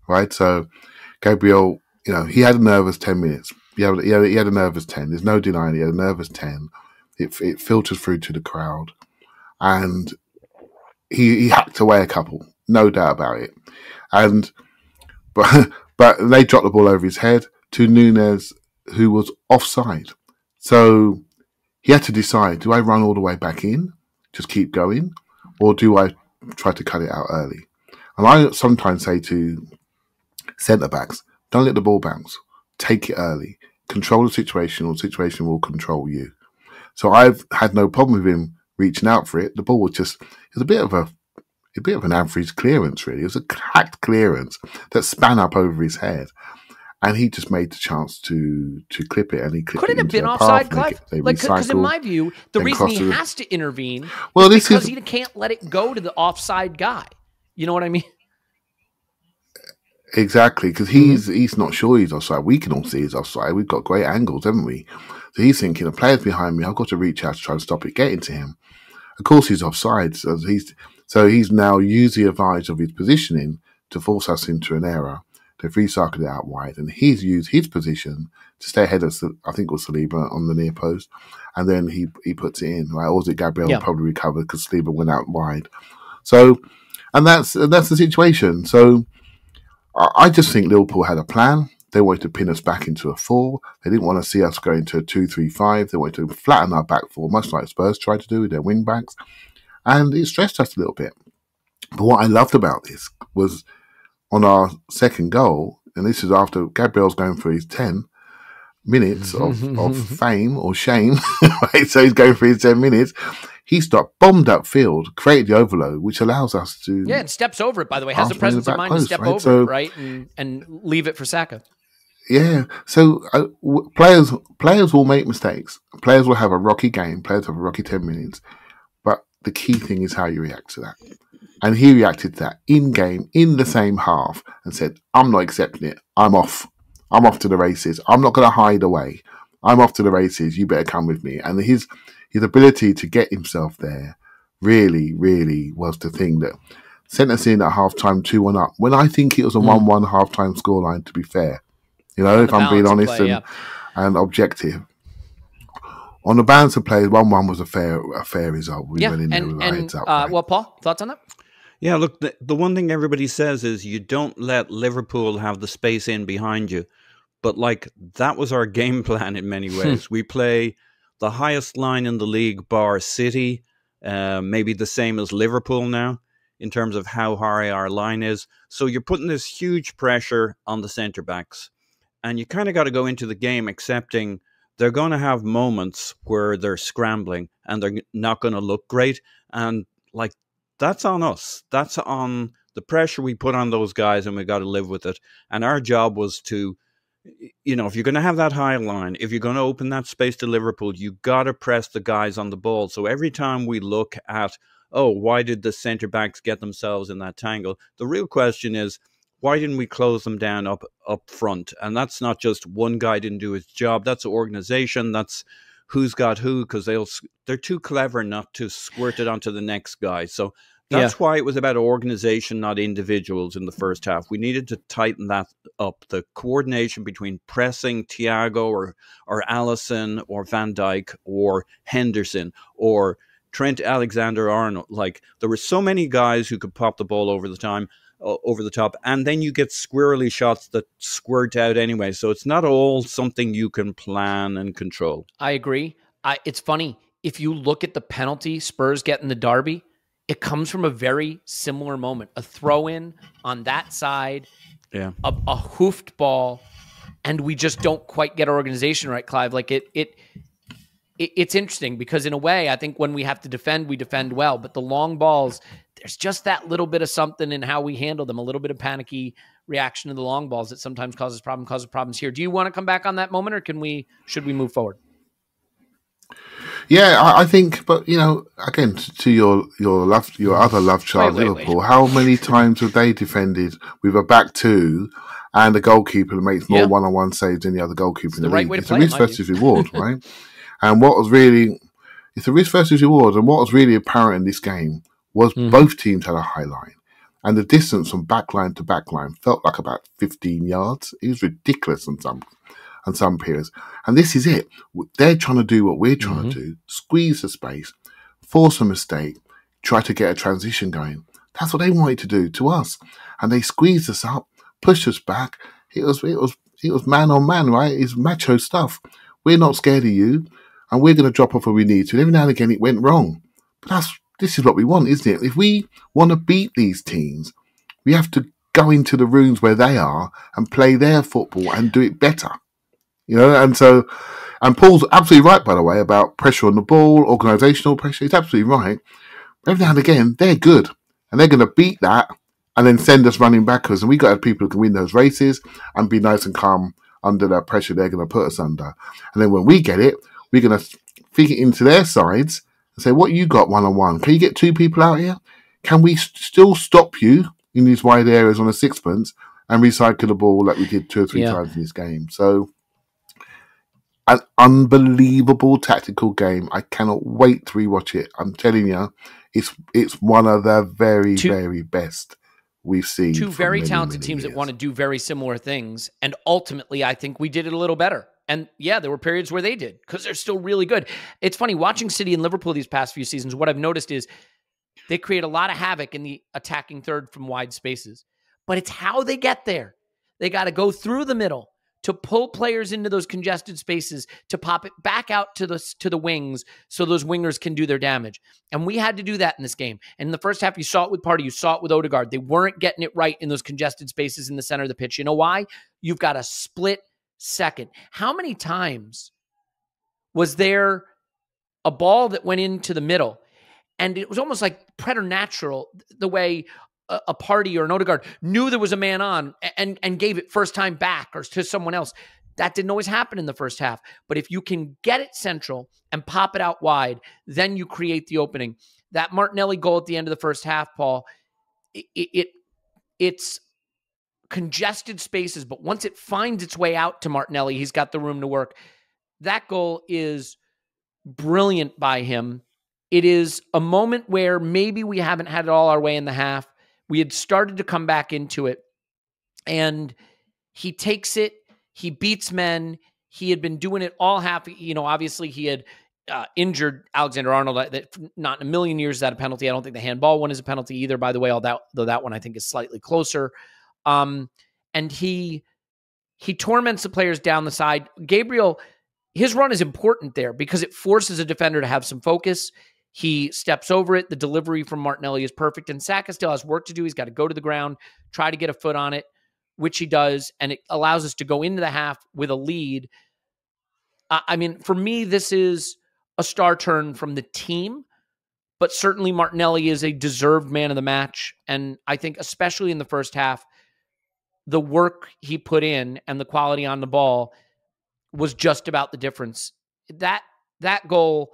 right? So Gabriel, he had a nervous 10 minutes. He had a nervous 10. There's no denying he had a nervous 10. It filtered through to the crowd, and he hacked away a couple, no doubt about it. But they dropped the ball over his head to Nunes, who was offside. So he had to decide, do I run all the way back in, just keep going, or do I try to cut it out early? And I sometimes say to centre-backs, don't let the ball bounce. Take it early. Control the situation, or the situation will control you. So I've had no problem with him reaching out for it. The ball was a bit of an average clearance, really. It was a hacked clearance that span up over his head. And he just made the chance to clip it, and he clipped Could it have been offside, Clive? Because in my view, the reason he has to intervene is because he can't let it go to the offside guy. You know what I mean? Exactly, because he's not sure he's offside. We can all see he's offside. We've got great angles, haven't we? So he's thinking, the player's behind me. I've got to reach out to try and stop it getting to him. Of course, he's offside. So he's now used the advantage of his positioning to force us into an error. They've recycled it out wide, and he's used his position to stay ahead of, I think it was Saliba on the near post, and then he puts it in, right? Or was it Gabriel? Yeah. Probably recovered because Saliba went out wide. So, and that's the situation. So, I just think Liverpool had a plan. They wanted to pin us back into a 4. They didn't want to see us go into a 2-3-5. They wanted to flatten our back 4, much like Spurs tried to do with their wing backs, and it stressed us a little bit. But what I loved about this was, on our second goal, and this is after Gabriel's going for his 10 minutes of fame or shame, right? So he's going for his 10 minutes. He stopped, bombed upfield, created the overload, which allows us to... Yeah, and steps over it, by the way. Has the presence of mind to step over it, right? And leave it for Saka. Yeah. So players will make mistakes. Players will have a rocky game. Players have a rocky 10 minutes. But the key thing is how you react to that. And he reacted to that in-game, in the same half, and said, I'm not accepting it. I'm off. I'm off to the races. I'm not going to hide away. I'm off to the races. You better come with me. And his ability to get himself there really, really was the thing that sent us in at half-time 2-1 up, when I think it was a 1-1 half-time scoreline, to be fair. If I'm being honest and objective. On the balance of play, 1-1 was a fair result. We went in there with our heads up. Right? Well, Paul, thoughts on that? Yeah, look, the one thing everybody says is you don't let Liverpool have the space in behind you. But, that was our game plan in many ways. We play the highest line in the league, bar City, maybe the same as Liverpool now, in terms of how high our line is. So you're putting this huge pressure on the centre-backs. And you kind of got to go into the game accepting they're going to have moments where they're scrambling and they're not going to look great. And, that's on us. That's on the pressure we put on those guys, and we got to live with it. And our job was to, if you're going to have that high line, if you're going to open that space to Liverpool, you got to press the guys on the ball. So every time we look at oh, why did the centre backs get themselves in that tangle? The real question is, why didn't we close them down up front? And that's not just one guy didn't do his job. That's organization. That's who's got who, because they're too clever not to squirt it onto the next guy. So that's why it was about organization, not individuals in the first half. We needed to tighten that up. The coordination between pressing Thiago or Alisson or Van Dijk or Henderson or Trent Alexander-Arnold. Like, there were so many guys who could pop the ball over the top, and then you get squirrely shots that squirt out anyway. So it's not all something you can plan and control. I agree. It's funny. If you look at the penalty Spurs get in the derby, it comes from a very similar moment. A throw-in on that side, a hoofed ball, and we just don't quite get our organization right, Clive. Like it's interesting because in a way, I think when we have to defend, we defend well. But the long balls, there's just that little bit of something in how we handle them, a little bit of panicky reaction to the long balls that sometimes causes problems here. Do you want to come back on that moment, or should we move forward? Yeah, I think, but again, to your other love child, Liverpool. Wait. How many times have they defended with a back two and a goalkeeper that makes more one-on-one saves than the other goalkeeper in the league? It's a risk versus reward, right? And it's a risk versus reward. And what was really apparent in this game was both teams had a high line, and the distance from backline to backline felt like about 15 yards. It was ridiculous on some periods. And this is it. They're trying to do what we're trying to do, squeeze the space, force a mistake, try to get a transition going. That's what they wanted to do to us. And they squeezed us up, pushed us back. It was man on man, right? It's macho stuff. We're not scared of you, and we're going to drop off where we need to. And every now and again it went wrong. But this is what we want, isn't it? If we want to beat these teams, we have to go into the rooms where they are and play their football and do it better. And Paul's absolutely right, by the way, about pressure on the ball, organisational pressure. He's absolutely right. But every now and again, they're good. And they're going to beat that and then send us running backwards. And we got to have people who can win those races and be nice and calm under that pressure they're going to put us under. And then when we get it, we're going to feed it into their sides and say, what you got one-on-one? Can you get two people out here? Can we still stop you in these wide areas on a sixpence and recycle the ball like we did 2 or 3 times in this game? So, an unbelievable tactical game. I cannot wait to rewatch it. I'm telling you, it's one of the very, very best we've seen. Two very talented teams that want to do very similar things. And ultimately, I think we did it a little better. And yeah, there were periods where they did, because they're still really good. It's funny, watching City and Liverpool these past few seasons, what I've noticed is they create a lot of havoc in the attacking third from wide spaces. But it's how they get there. They got to go through the middle to pull players into those congested spaces, to pop it back out to the wings so those wingers can do their damage. And we had to do that in this game. And in the first half, you saw it with Partey, you saw it with Odegaard. They weren't getting it right in those congested spaces in the center of the pitch. You know why? You've got a split second. How many times was there a ball that went into the middle and it was almost like preternatural the way a Partey or an Odegaard knew there was a man on and gave it first time back or to someone else? That didn't always happen in the first half. But if you can get it central and pop it out wide, then you create the opening. That Martinelli goal at the end of the first half, Paul, it's congested spaces, but once it finds its way out to Martinelli, he's got the room to work. That goal is brilliant by him. It is a moment where maybe we haven't had it all our way in the half. We had started to come back into it, and he takes it. He beats men. He had been doing it all half. Obviously he had injured Alexander-Arnold. Not in a million years is that a penalty. I don't think the handball one is a penalty either, by the way, though that one I think is slightly closer. And he torments the players down the side. Gabriel, his run is important there because it forces a defender to have some focus. He steps over it. The delivery from Martinelli is perfect. And Saka still has work to do. He's got to go to the ground, try to get a foot on it, which he does. And it allows us to go into the half with a lead. For me, this is a star turn from the team, but certainly Martinelli is a deserved man of the match. And I think especially in the first half, the work he put in and the quality on the ball was just about the difference. That goal,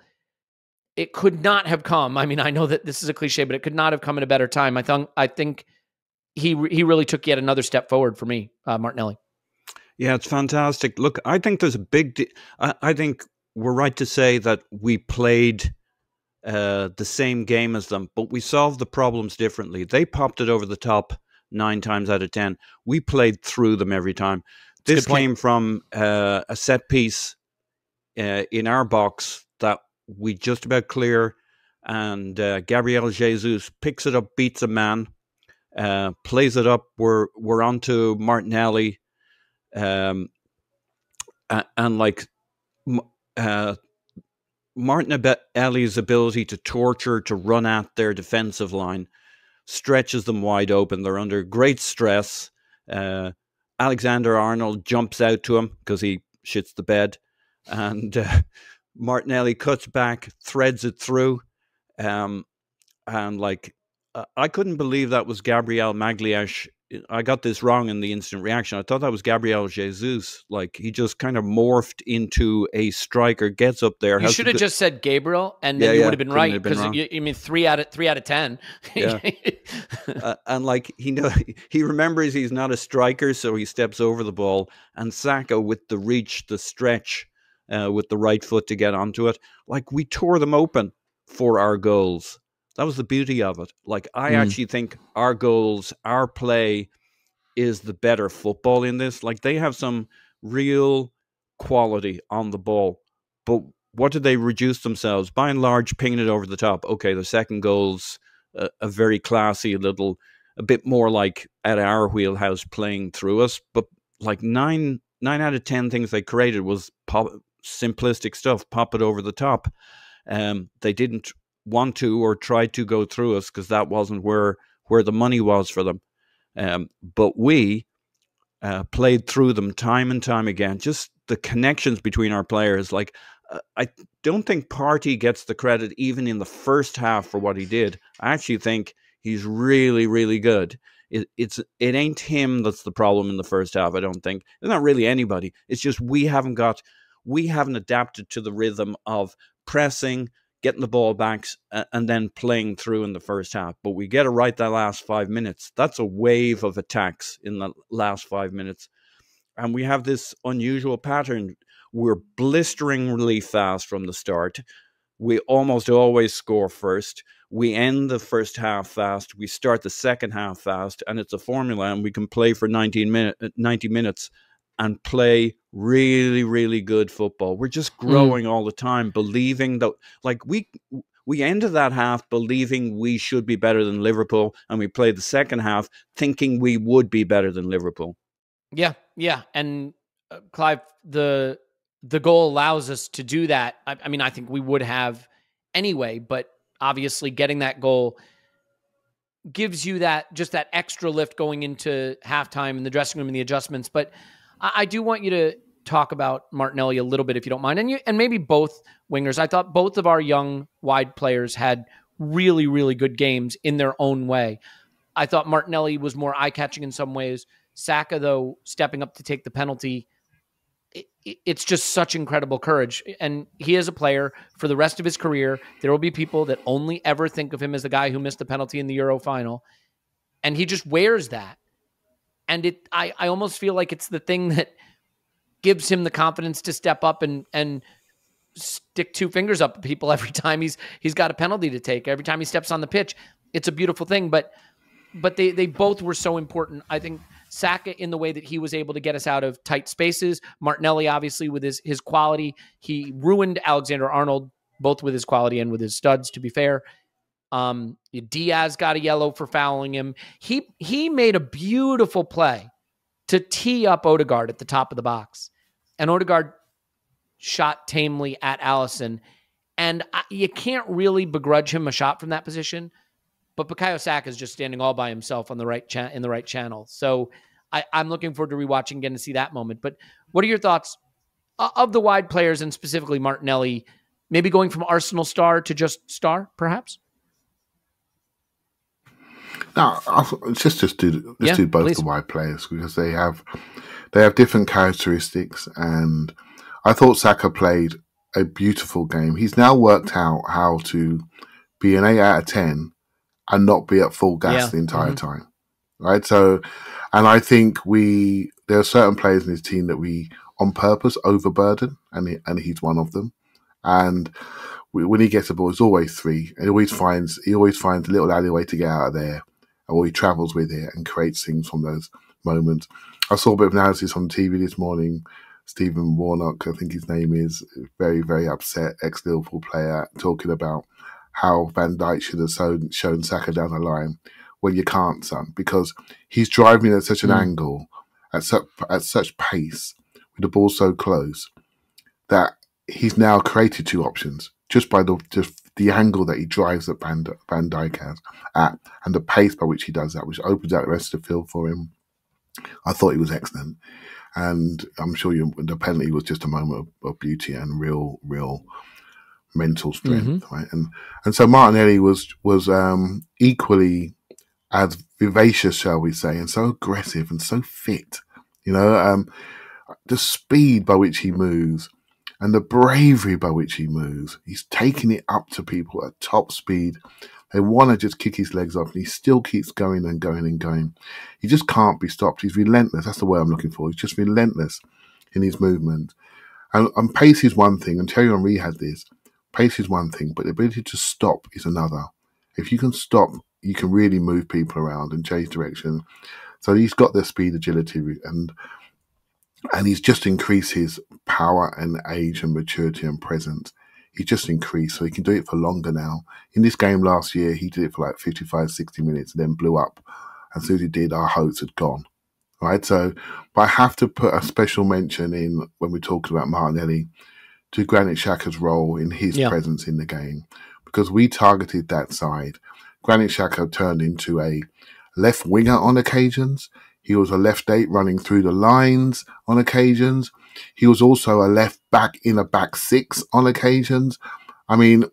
it could not have come. I mean, I know that this is a cliche, but it could not have come at a better time. I think he really took yet another step forward for me, Martinelli. Yeah, it's fantastic. Look, I think there's a big... I think we're right to say that we played the same game as them, but we solved the problems differently. They popped it over the top 9 times out of 10. We played through them every time. This came from a set piece in our box that we just about clear, and Gabriel Jesus picks it up, beats a man, plays it up. We're on to Martinelli, and like Martinelli's ability to torture, to run at their defensive line, stretches them wide open. They're under great stress. Alexander-Arnold jumps out to him because he shits the bed, and Martinelli cuts back, threads it through, and like I couldn't believe that was Gabriel Magalhaes. I got this wrong in the instant reaction. I thought that was Gabriel Jesus. Like, he just kind of morphed into a striker, gets up there. You should have just said Gabriel, and then you would have been right, because you mean 3 out of 10. Yeah. And like, he remembers he's not a striker, so he steps over the ball, and Saka with the reach, the stretch, with the right foot to get onto it. Like, we tore them open for our goals. That was the beauty of it. Like, I actually think our goals, our play is the better football in this. Like, they have some real quality on the ball. But what did they reduce themselves? By and large, pinging it over the top. Okay, the second goal's a very classy little, a bit more like at our wheelhouse playing through us. But like 9 out of 10 things they created was simplistic stuff. Pop it over the top. They didn't want to or try to go through us because that wasn't where the money was for them. But we played through them time and time again. Just the connections between our players. Like, I don't think Partey gets the credit even in the first half for what he did. I actually think he's really, really good. It ain't him that's the problem in the first half, I don't think. It's not really anybody. It's just we haven't adapted to the rhythm of pressing, getting the ball back, and then playing through in the first half. But we get it right that last 5 minutes. That's a wave of attacks in the last 5 minutes. And we have this unusual pattern. We're blisteringly fast from the start. We almost always score first. We end the first half fast. We start the second half fast. And it's a formula, and we can play for 90 minutes and play really, really good football. We're just growing all the time, believing that, like, we ended that half believing we should be better than Liverpool, and we played the second half thinking we would be better than Liverpool. Yeah. And Clive, the goal allows us to do that. I mean, I think we would have anyway, but obviously getting that goal gives you that extra lift going into halftime in the dressing room and the adjustments. But I do want you to talk about Martinelli a little bit, if you don't mind, and maybe both wingers. I thought both of our young wide players had really, really good games in their own way. I thought Martinelli was more eye-catching in some ways. Saka, though, stepping up to take the penalty, it's just such incredible courage. And he is a player for the rest of his career. There will be people that only ever think of him as the guy who missed the penalty in the Euro final, and he just wears that. And I almost feel like it's the thing that gives him the confidence to step up and stick 2 fingers up at people every time he's got a penalty to take. Every time he steps on the pitch, it's a beautiful thing. But they both were so important. I think Saka in the way that he was able to get us out of tight spaces. Martinelli, obviously, with his quality. He ruined Alexander-Arnold, both with his quality and with his studs, to be fair. Diaz got a yellow for fouling him. He made a beautiful play to tee up Odegaard at the top of the box. And Odegaard shot tamely at Alisson. And you can't really begrudge him a shot from that position. But Bukayo Saka is just standing all by himself on the right in the right channel. So I'm looking forward to rewatching again to see that moment. But what are your thoughts of the wide players, and specifically Martinelli, maybe going from Arsenal star to just star, perhaps? No, let's do both please. The wide players, because they have different characteristics, and I thought Saka played a beautiful game. He's now worked out how to be an 8 out of 10 and not be at full gas the entire time, right? So, and I think there are certain players in his team that we on purpose overburden, and he's one of them. And when he gets the ball, it's always three, and he always finds a little alleyway to get out of there, or he travels with it and creates things from those moments. I saw a bit of analysis on TV this morning. Stephen Warnock, I think his name is, very, very upset, ex-Liverpool player, talking about how Van Dijk should have shown Saka down the line. Well, you can't, son, because he's driving at such an angle, at such pace, with the ball so close, that he's now created two options just by the angle that he drives at Van Dijk has at, and the pace by which he does that, which opens out the rest of the field for him. I thought he was excellent. And I'm sure the penalty was just a moment of beauty and real mental strength, right? And so Martinelli was equally as vivacious, shall we say, and so aggressive and so fit. The speed by which he moves and the bravery by which he moves. He's taking it up to people at top speed. They want to just kick his legs off, and he still keeps going and going and going. He just can't be stopped. He's relentless. That's the word I'm looking for. He's just relentless in his movement. And pace is one thing, and Thierry Henry had this. Pace is one thing, but the ability to stop is another. If you can stop, you can really move people around and change direction. So he's got the speed, agility, and he's just increased his power and age and maturity and presence. He just increased, so he can do it for longer now. In this game last year, he did it for like 55, 60 minutes and then blew up. As soon as he did, our hopes had gone. Right? So, but I have to put a special mention in when we're talking about Martinelli to Granit Xhaka's role in his presence in the game, because we targeted that side. Granit Xhaka turned into a left winger on occasions. He was a left 8 running through the lines on occasions. He was also a left back in a back 6 on occasions. I mean,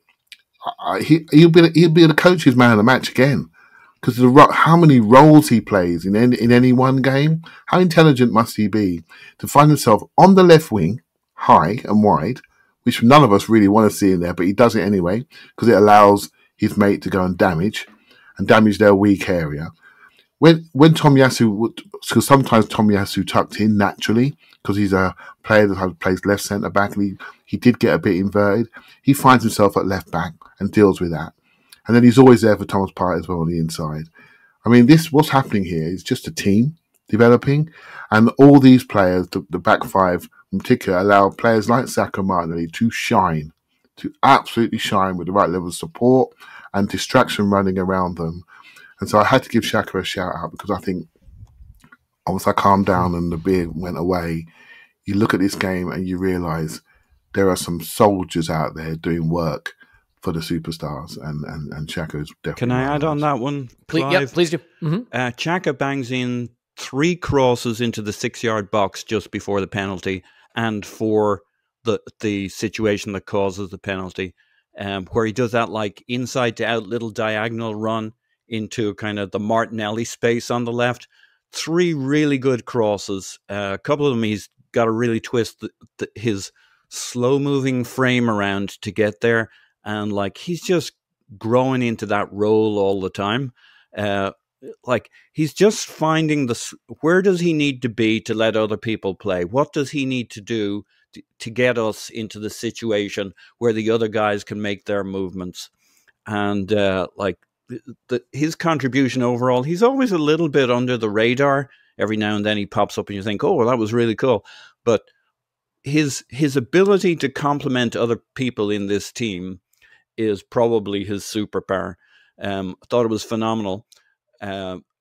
he'll be the coach's man of the match again, because how many roles he plays in any one game. How intelligent must he be to find himself on the left wing, high and wide, which none of us really want to see in there, but he does it anyway because it allows his mate to go and damage their weak area. When Tomiyasu, because sometimes Tomiyasu tucked in naturally because he's a player that plays left centre back, and he did get a bit inverted. He finds himself at left back and deals with that, and then he's always there for Thomas Partey as well on the inside. I mean, what's happening here is just a team developing, and all these players, the back five in particular, allow players like Saka and Martinelli to absolutely shine with the right level of support and distraction running around them. And so I had to give Xhaka a shout out, because I think once I calmed down and the beer went away, you look at this game and you realise there are some soldiers out there doing work for the superstars, and Xhaka is definitely. Can I add on that one, Clive? Please do. Xhaka bangs in 3 crosses into the 6-yard box just before the penalty, and for the situation that causes the penalty, where he does that like inside to out little diagonal run into kind of the Martinelli space on the left. 3 really good crosses. A couple of them he's got to really twist his slow-moving frame around to get there, and like he's just growing into that role all the time. Like he's just finding where does he need to be to let other people play? What does he need to do to get us into the situation where the other guys can make their movements? And his contribution overall, he's always a little bit under the radar. Every now and then he pops up and you think, oh, well, that was really cool. But his ability to complement other people in this team is probably his superpower. I thought it was phenomenal,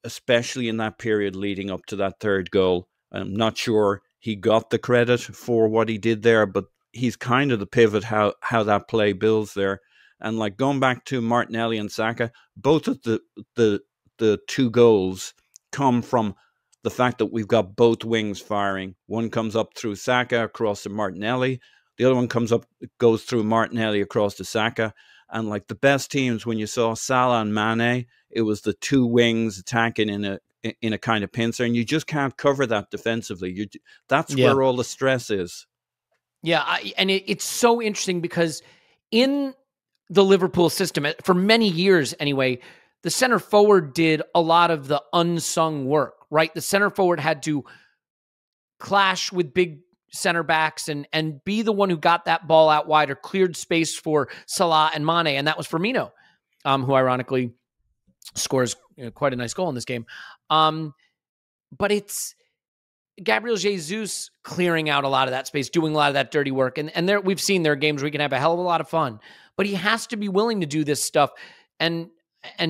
especially in that period leading up to that third goal. I'm not sure he got the credit for what he did there, but he's kind of the pivot how that play builds there. And like going back to Martinelli and Saka, both of the 2 goals come from the fact that we've got both wings firing. One comes up through Saka across to Martinelli. The other one goes through Martinelli across to Saka. And like the best teams, when you saw Salah and Mane, it was the 2 wings attacking in a kind of pincer, and you just can't cover that defensively. That's where all the stress is. Yeah, and it's so interesting because in the Liverpool system, for many years anyway, the center forward did a lot of the unsung work, right? The center forward had to clash with big center backs and be the one who got that ball out wide or cleared space for Salah and Mane, and that was Firmino, who ironically scores quite a nice goal in this game. But it's Gabriel Jesus clearing out a lot of that space, doing a lot of that dirty work. And there, we've seen there are games where he can have a hell of a lot of fun, but he has to be willing to do this stuff and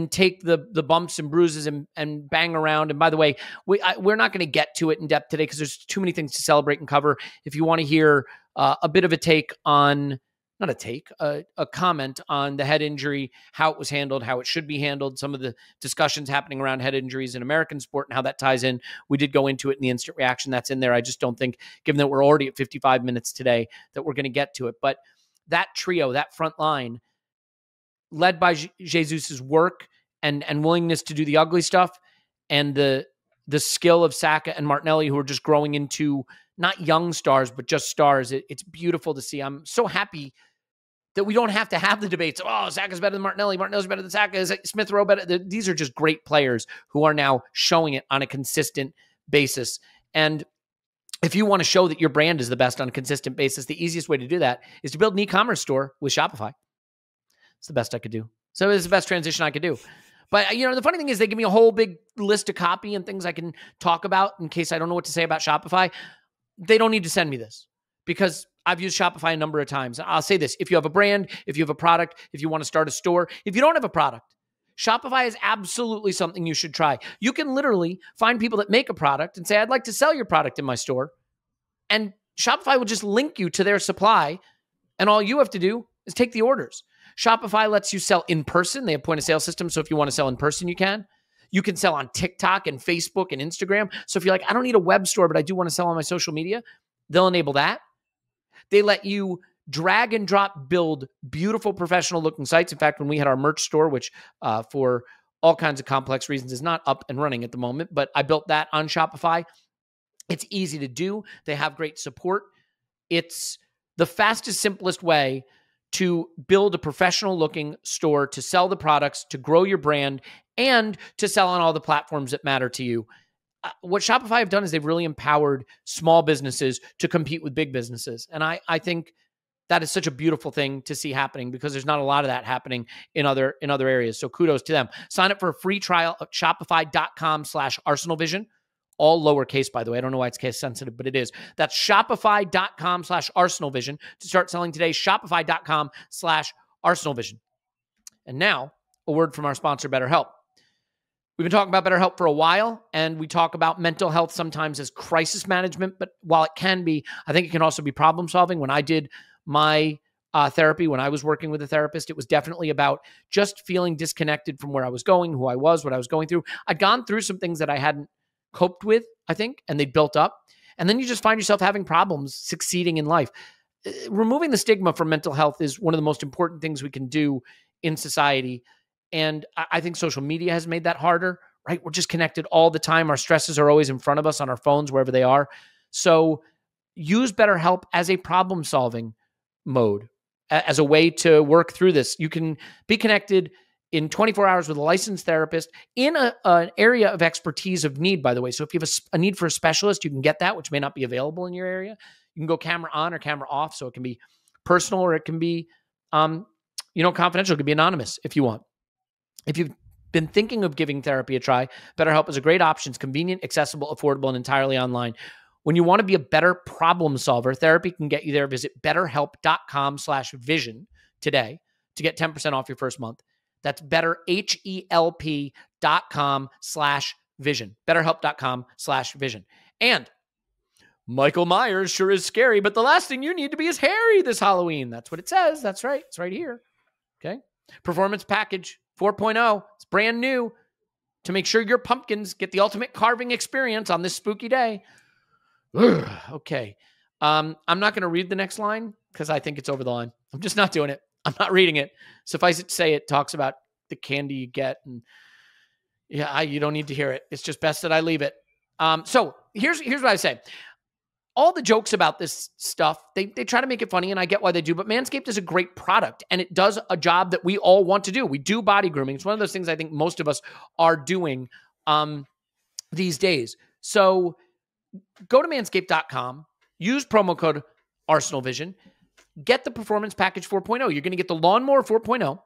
take the bumps and bruises and bang around. And by the way, we're not going to get to it in depth today because there's too many things to celebrate and cover. If you want to hear a bit of a take on, not a take, a comment on the head injury, how it was handled, how it should be handled, some of the discussions happening around head injuries in American sport and how that ties in. We did go into it in the instant reaction that's in there. I just don't think, given that we're already at 55 minutes today, that we're going to get to it. But that trio, that front line, led by Jesus's work and willingness to do the ugly stuff, and the skill of Saka and Martinelli, who are just growing into not young stars, but just stars. It's beautiful to see. I'm so happy that we don't have to have the debates. Oh, Saka's better than Martinelli. Martinelli's better than Saka. Is Smith Rowe better? These are just great players who are now showing it on a consistent basis. And if you want to show that your brand is the best on a consistent basis, the easiest way to do that is to build an e-commerce store with Shopify. It's the best I could do. So it's the best transition I could do. But, the funny thing is they give me a whole big list of copy and things I can talk about in case I don't know what to say about Shopify. They don't need to send me this because I've used Shopify a number of times. I'll say this. If you have a brand, if you have a product, if you want to start a store, if you don't have a product, Shopify is absolutely something you should try. You can literally find people that make a product and say, I'd like to sell your product in my store. And Shopify will just link you to their supply. And all you have to do is take the orders. Shopify lets you sell in person. They have point of sale systems. So if you want to sell in person, you can. You can sell on TikTok and Facebook and Instagram. So if you're like, I don't need a web store, but I do want to sell on my social media, they'll enable that. They let you drag and drop build beautiful professional looking sites. In fact, when we had our merch store, which for all kinds of complex reasons is not up and running at the moment, but I built that on Shopify. It's easy to do. They have great support. It's the fastest, simplest way to build a professional looking store, to sell the products, to grow your brand, and to sell on all the platforms that matter to you. What Shopify have done is they've really empowered small businesses to compete with big businesses. And I think that is such a beautiful thing to see happening because there's not a lot of that happening in other areas. So kudos to them. Sign up for a free trial at shopify.com/ArsenalVision. All lowercase, by the way. I don't know why it's case sensitive, but it is. That's shopify.com/ArsenalVision to start selling today. Shopify.com/ArsenalVision. And now, a word from our sponsor, BetterHelp. We've been talking about BetterHelp for a while, and we talk about mental health sometimes as crisis management, but while it can be, I think it can also be problem solving. When I did my therapy, when I was working with a therapist, it was definitely about just feeling disconnected from where I was going, who I was, what I was going through. I'd gone through some things that I hadn't coped with, I think, and they built up. And then you just find yourself having problems succeeding in life. Removing the stigma from mental health is one of the most important things we can do in society. And I think social media has made that harder, right? We're just connected all the time. Our stresses are always in front of us on our phones, wherever they are. So use BetterHelp as a problem-solving mode, as a way to work through this. You can be connected in 24 hours with a licensed therapist in an area of expertise of need, by the way. So if you have a need for a specialist, you can get that, which may not be available in your area. You can go camera on or camera off. So it can be personal or it can be, confidential. It can be anonymous if you want. If you've been thinking of giving therapy a try, BetterHelp is a great option. It's convenient, accessible, affordable, and entirely online. When you want to be a better problem solver, therapy can get you there. Visit betterhelp.com/vision today to get 10% off your first month. That's betterhelp.com/vision. betterhelp.com/vision. And Michael Myers sure is scary, but the last thing you need to be is hairy this Halloween. That's what it says. That's right. It's right here. Okay. Performance Package 4.0. It's brand new to make sure your pumpkins get the ultimate carving experience on this spooky day. Okay. I'm not going to read the next line because I think it's over the line. I'm just not doing it. I'm not reading it. Suffice it to say, it talks about the candy you get. And you don't need to hear it. It's just best that I leave it. So here's what I say. all the jokes about this stuff, they try to make it funny, and I get why they do, but Manscaped is a great product, and it does a job that we all want to do. We do body grooming. It's one of those things I think most of us are doing these days. So go to manscaped.com, use promo code ArsenalVision, get the Performance Package 4.0. You're going to get the Lawnmower 4.0.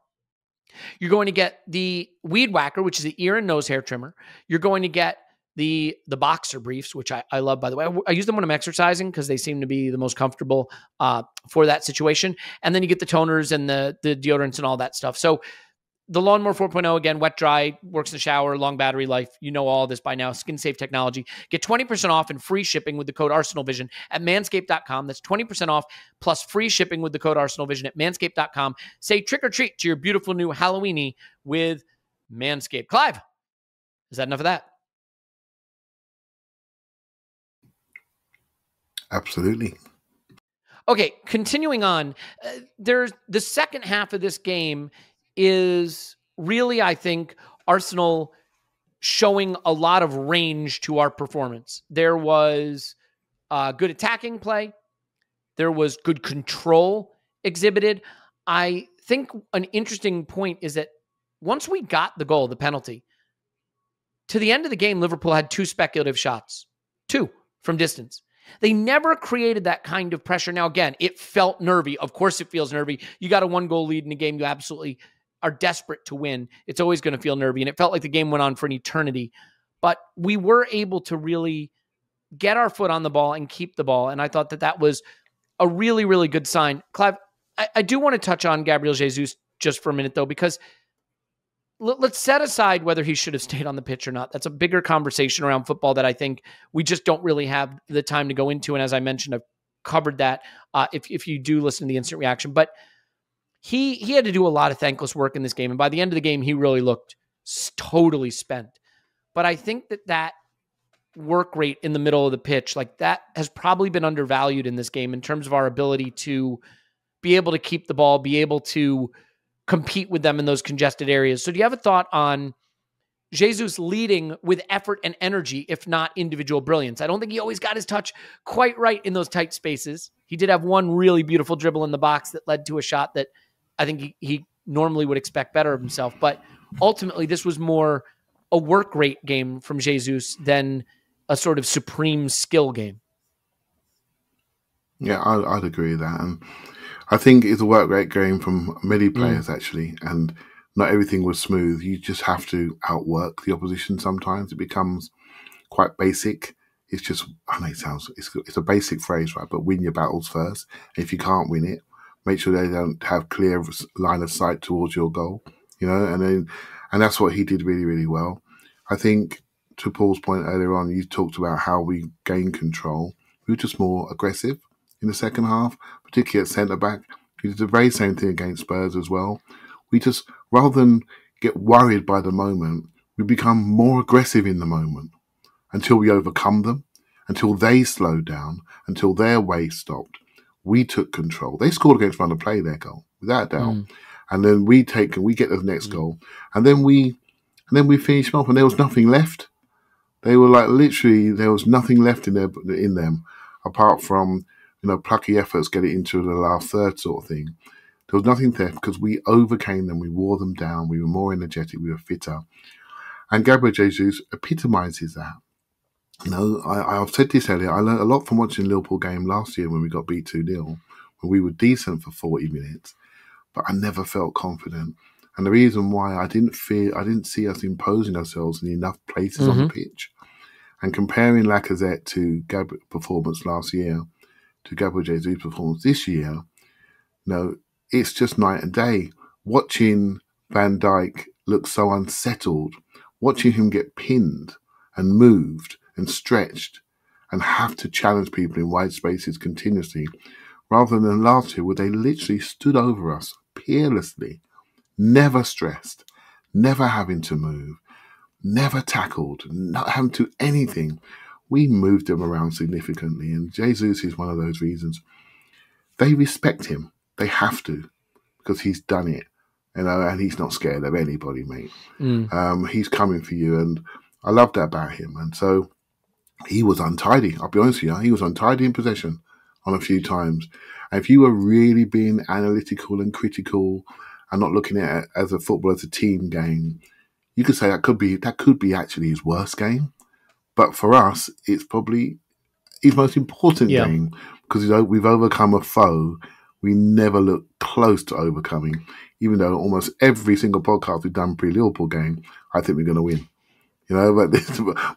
You're going to get the Weed Whacker, which is the ear and nose hair trimmer. You're going to get the Boxer Briefs, which I love, by the way. I use them when I'm exercising because they seem to be the most comfortable for that situation. And then you get the toners and the deodorants and all that stuff. So the Lawnmower 4.0, again, wet, dry, works in the shower, long battery life. You know all this by now. Skin-safe technology. Get 20% off and free shipping with the code ArsenalVision at manscaped.com. That's 20% off plus free shipping with the code ArsenalVision at manscaped.com. Say trick or treat to your beautiful new Halloweeny with Manscaped. Clive, is that enough of that? Absolutely. Okay, continuing on, there's the second half of this game is really, I think, Arsenal showing a lot of range to our performance. There was good attacking play. There was good control exhibited. I think an interesting point is that once we got the goal, the penalty, to the end of the game, Liverpool had 2 speculative shots, 2 from distance. They never created that kind of pressure. Now, again, it felt nervy. Of course it feels nervy. You got a 1-goal lead in a game you absolutely are desperate to win. It's always going to feel nervy. And it felt like the game went on for an eternity. But we were able to really get our foot on the ball and keep the ball. And I thought that was a really, really good sign. Clive, I do want to touch on Gabriel Jesus just for a minute, though, because let's set aside whether he should have stayed on the pitch or not. That's a bigger conversation around football that I think we just don't really have the time to go into. And as I mentioned, I've covered that if you do listen to the instant reaction. But he had to do a lot of thankless work in this game. And by the end of the game, he really looked totally spent. But I think that work rate in the middle of the pitch, like that has probably been undervalued in this game in terms of our ability to be able to keep the ball, be able to compete with them in those congested areas. So do you have a thought on Jesus leading with effort and energy, if not individual brilliance? I don't think he always got his touch quite right in those tight spaces. He did have one really beautiful dribble in the box that led to a shot that I think he normally would expect better of himself. But ultimately, this was more a work rate game from Jesus than a sort of supreme skill game. Yeah, I'd agree with that. And I think it's a work rate game from many players, actually. And not everything was smooth. You just have to outwork the opposition sometimes. It becomes quite basic. It's just, I know it's a basic phrase, right? But win your battles first. And if you can't win it, make sure they don't have clear line of sight towards your goal, and that's what he did really, really well. I think to Paul's point earlier on, you talked about how we gained control. We were just more aggressive in the second half, particularly at centre-back. We did the very same thing against Spurs as well. We just, rather than get worried by the moment, we become more aggressive in the moment until we overcome them, until they slowed down, until their way stopped. We took control. They scored against run and play their goal, without a doubt. And then we get the next goal. And then we finish them off, and there was nothing left. They were like, literally, there was nothing left in them, apart from, plucky efforts, get it into the last third sort of thing. There was nothing left because we overcame them. We wore them down. We were more energetic. We were fitter. And Gabriel Jesus epitomizes that. I've said this earlier. I learned a lot from watching the Liverpool game last year when we got beat 2-0, when we were decent for 40 minutes, but I never felt confident. And the reason why I didn't see us imposing ourselves in enough places on the pitch. And comparing Lacazette to Gabriel's performance last year to Gabriel Jesus' performance this year, it's just night and day. Watching Van Dijk look so unsettled, watching him get pinned and moved and stretched and have to challenge people in wide spaces continuously, rather than last year where they literally stood over us peerlessly, never stressed, never having to move, never tackled, not having to do anything. We moved them around significantly, and Jesus is one of those reasons. They respect him. They have to, because he's done it, and he's not scared of anybody, mate. He's coming for you, and I love that about him. And so he was untidy. I'll be honest with you. He was untidy in possession on a few times. And if you were really being analytical and critical and not looking at it as a football as a team game, you could say that could be actually his worst game. But for us, it's probably his most important game because we've overcome a foe we never looked close to overcoming. Even though almost every single podcast we've done pre-Liverpool game, I think we're going to win.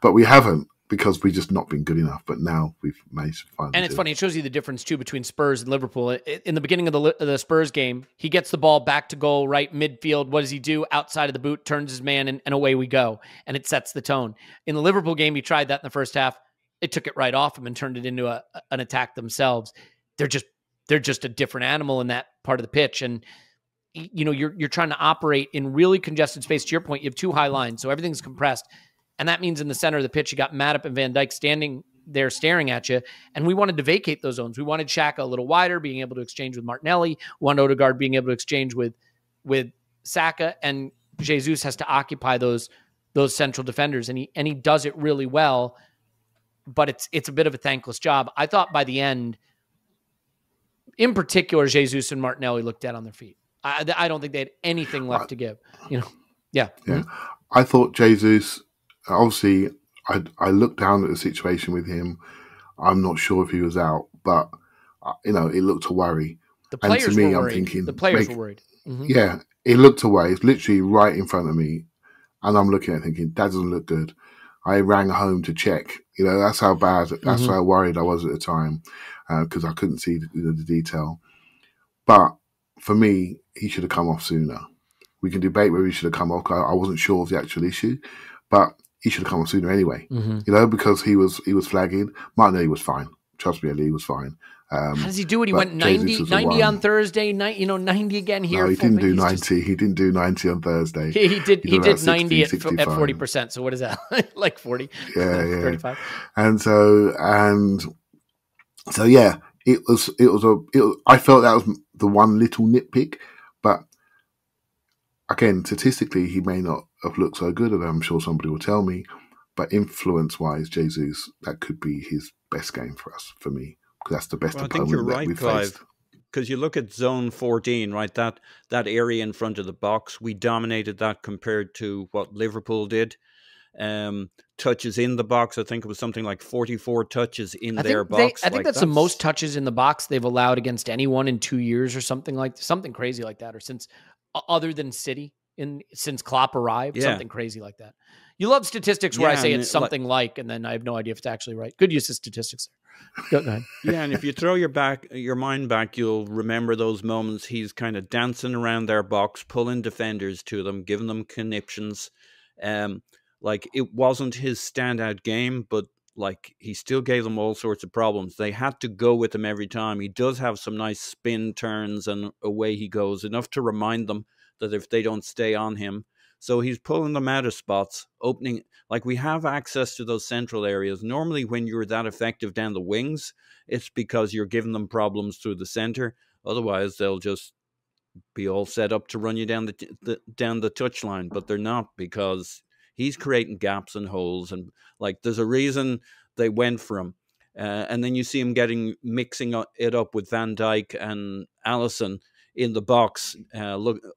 But we haven't because we've just not been good enough. But now we've managed to find. And it's funny; it shows you the difference too between Spurs and Liverpool. In the beginning of the Spurs game, he gets the ball back to goal, right midfield. What does he do? Outside of the boot, turns his man, and away we go. And it sets the tone. In the Liverpool game, he tried that in the first half. It took it right off him and turned it into an attack themselves. They're just a different animal in that part of the pitch. And you're trying to operate in really congested space. To your point, you have two high lines, so everything's compressed. And that means in the center of the pitch, you got Matip and Van Dijk standing there staring at you. And we wanted to vacate those zones. We wanted Xhaka a little wider, being able to exchange with Martinelli. We wanted Odegaard being able to exchange with Saka. And Jesus has to occupy those central defenders. And he does it really well. But it's a bit of a thankless job. I thought by the end, in particular, Jesus and Martinelli looked dead on their feet. I don't think they had anything left to give. Yeah. Mm-hmm. I thought Jesus. Obviously, I looked down at the situation with him. I'm not sure if he was out, but it looked a worry. The players and to me, were I'm worried. thinking The players were worried. Mm-hmm. Yeah, it looked away. It's literally right in front of me, and I'm looking at it thinking that doesn't look good. I rang home to check. That's how bad. That's how worried I was at the time because I couldn't see the detail. But for me, he should have come off sooner. We can debate whether he should have come off. I wasn't sure of the actual issue, but he should have come off sooner anyway. Because he was flagging. Martinelli was fine. Trust me, Elliot was fine. How does he do it? He went 90 on Thursday, 90 again here. No, he didn't do 90. He didn't do 90 on Thursday. He did 90 at 40%. So what is that? Like 40? Yeah. 35. And so yeah, I felt that was the one little nitpick, but again, statistically, he may not have looked so good, and I'm sure somebody will tell me, but influence-wise, Jesus, that could be his best game for me, because that's the best opponent. I think you're right, Clive, because you look at zone 14, right, that area in front of the box, we dominated that compared to what Liverpool did. Touches in the box, I think it was something like 44 touches in their box. I think that's the most touches in the box they've allowed against anyone in 2 years or something crazy like that, or since other than City since Klopp arrived, something crazy like that. You love statistics where I say it's something like, and then I have no idea if it's actually right. Good use of statistics there. Go ahead. Yeah, and if you throw your mind back, you'll remember those moments he's kind of dancing around their box, pulling defenders to them, giving them conniptions. Like, it wasn't his standout game, but like, he still gave them all sorts of problems. They had to go with him every time. He does have some nice spin turns, and away he goes, enough to remind them that if they don't stay on him. So he's pulling them out of spots, opening, like, we have access to those central areas. Normally when you're that effective down the wings, it's because you're giving them problems through the center. Otherwise, they'll just be all set up to run you down the touchline, but they're not, because he's creating gaps and holes, and like, there's a reason they went for him. And then you see him mixing it up with Van Dijk and Alisson in the box,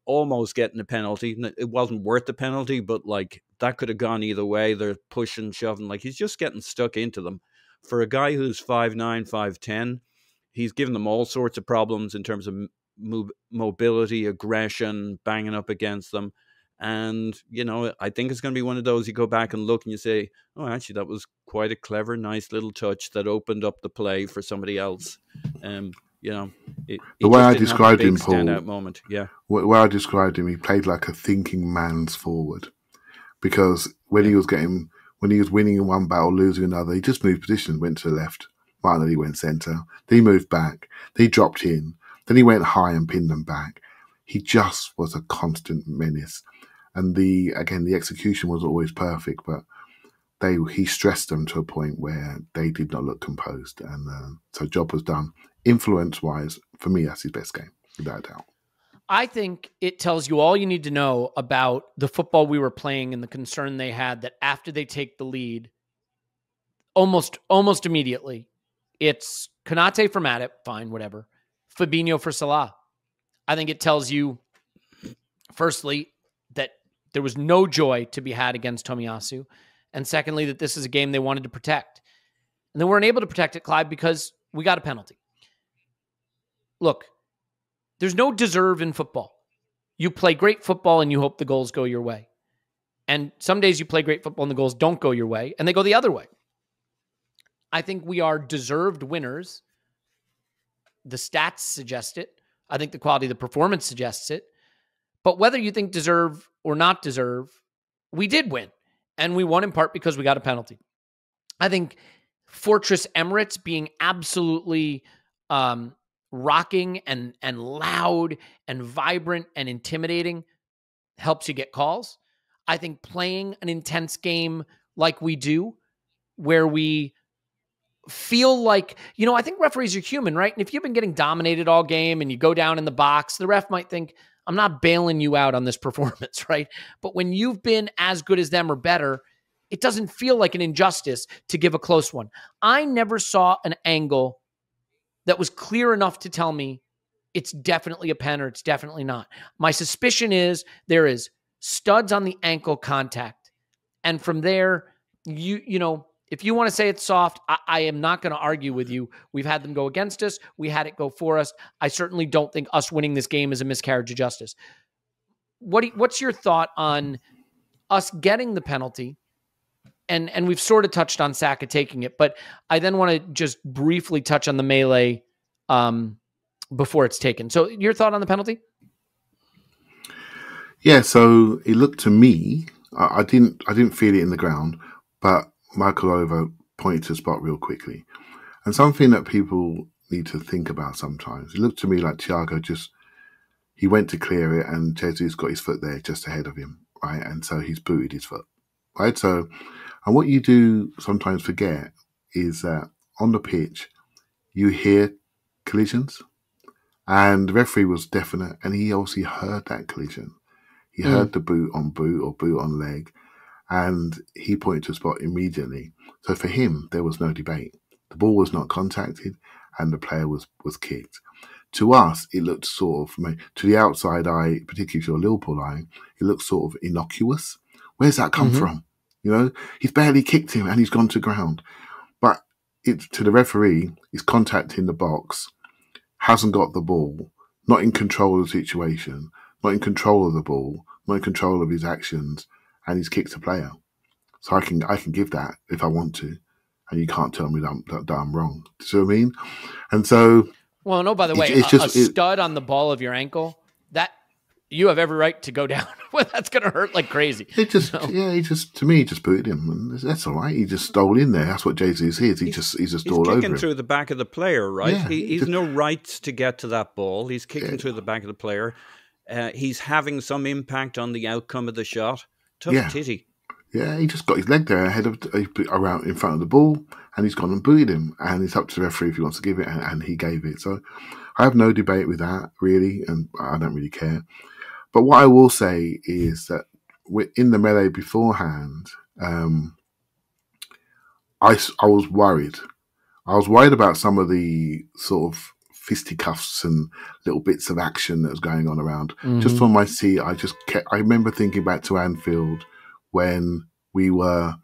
almost getting a penalty. It wasn't worth the penalty, but like, that could have gone either way. They're pushing, shoving, like, he's just getting stuck into them. For a guy who's 5'9", 5'10", he's given them all sorts of problems in terms of mobility, aggression, banging up against them. And, I think it's going to be one of those you go back and look and you say, oh, actually, that was quite a clever, nice little touch that opened up the play for somebody else. The way I described him, Paul, moment. Yeah. The way I described him, he played like a thinking man's forward, because when he was winning in one battle, losing another, he just moved position, went to the left. Martinelli went centre. Then he moved back. Then he dropped in. Then he went high and pinned them back. He just was a constant menace. And the execution was always perfect, but he stressed them to a point where they did not look composed. And so job was done. Influence-wise, for me, that's his best game, without a doubt. I think it tells you all you need to know about the football we were playing and the concern they had that after they take the lead, almost immediately, it's Konate for Matip, fine, whatever. Fabinho for Salah. I think it tells you, firstly, that there was no joy to be had against Tomiyasu. And secondly, that this is a game they wanted to protect. And they weren't able to protect it, Clive, because we got a penalty. Look, there's no deserve in football. You play great football and you hope the goals go your way. And some days you play great football and the goals don't go your way, and they go the other way. I think we are deserved winners. The stats suggest it. I think the quality of the performance suggests it. But whether you think deserve or not deserve, we did win. And we won in part because we got a penalty. I think Fortress Emirates being absolutely rocking and loud and vibrant and intimidating helps you get calls. I think playing an intense game like we do, where we feel like, I think referees are human, right? And if you've been getting dominated all game and you go down in the box, the ref might think, I'm not bailing you out on this performance, right? But when you've been as good as them or better, it doesn't feel like an injustice to give a close one. I never saw an angle that was clear enough to tell me it's definitely a pen or it's definitely not. My suspicion is there is studs on the ankle contact. And from there, if you want to say it's soft, I am not going to argue with you. We've had them go against us. We had it go for us. I certainly don't think us winning this game is a miscarriage of justice. What's your thought on us getting the penalty? And we've sort of touched on Saka taking it, but I then want to just briefly touch on the melee before it's taken. So your thought on the penalty? Yeah, so it looked to me, I didn't feel it in the ground, but Michael Oliver pointed to the spot real quickly. And something that people need to think about sometimes, it looked to me like Thiago he went to clear it and Jesus got his foot there just ahead of him, right? And so he's booted his foot, right? So, and what you do sometimes forget is that on the pitch, you hear collisions, and the referee was definite, and he obviously heard that collision. He heard the boot on boot or boot on leg, and he pointed to a spot immediately. So for him, there was no debate. The ball was not contacted, and the player was kicked. To us, it looked sort of, to the outside eye, particularly if you're a Liverpool eye, it looked sort of innocuous. Where's that come from? He's barely kicked him and he's gone to ground. But to the referee, he's contacting the box, hasn't got the ball, not in control of the situation, not in control of the ball, not in control of his actions, and he's kicked a player. So I can give that if I want to, and you can't tell me that I'm wrong. Do you see what I mean? And so, well, no. By the way, a stud on the ball of your ankle, that you have every right to go down. Well, that's going to hurt like crazy. To me, he just booted him, and that's all right. He just stole in there. That's what Jesus is. He's just all over him. He's kicking through the back of the player, right? Yeah, he's no rights to get to that ball. He's kicking through the back of the player. He's having some impact on the outcome of the shot. Tough titty. Yeah, he just got his leg there around in front of the ball, and he's gone and booted him. And it's up to the referee if he wants to give it, and he gave it. So I have no debate with that, really, and I don't really care. But what I will say is that in the melee beforehand, I was worried. I was worried about some of the sort of fisticuffs and little bits of action that was going on around. Just on my seat, I remember thinking back to Anfield when we were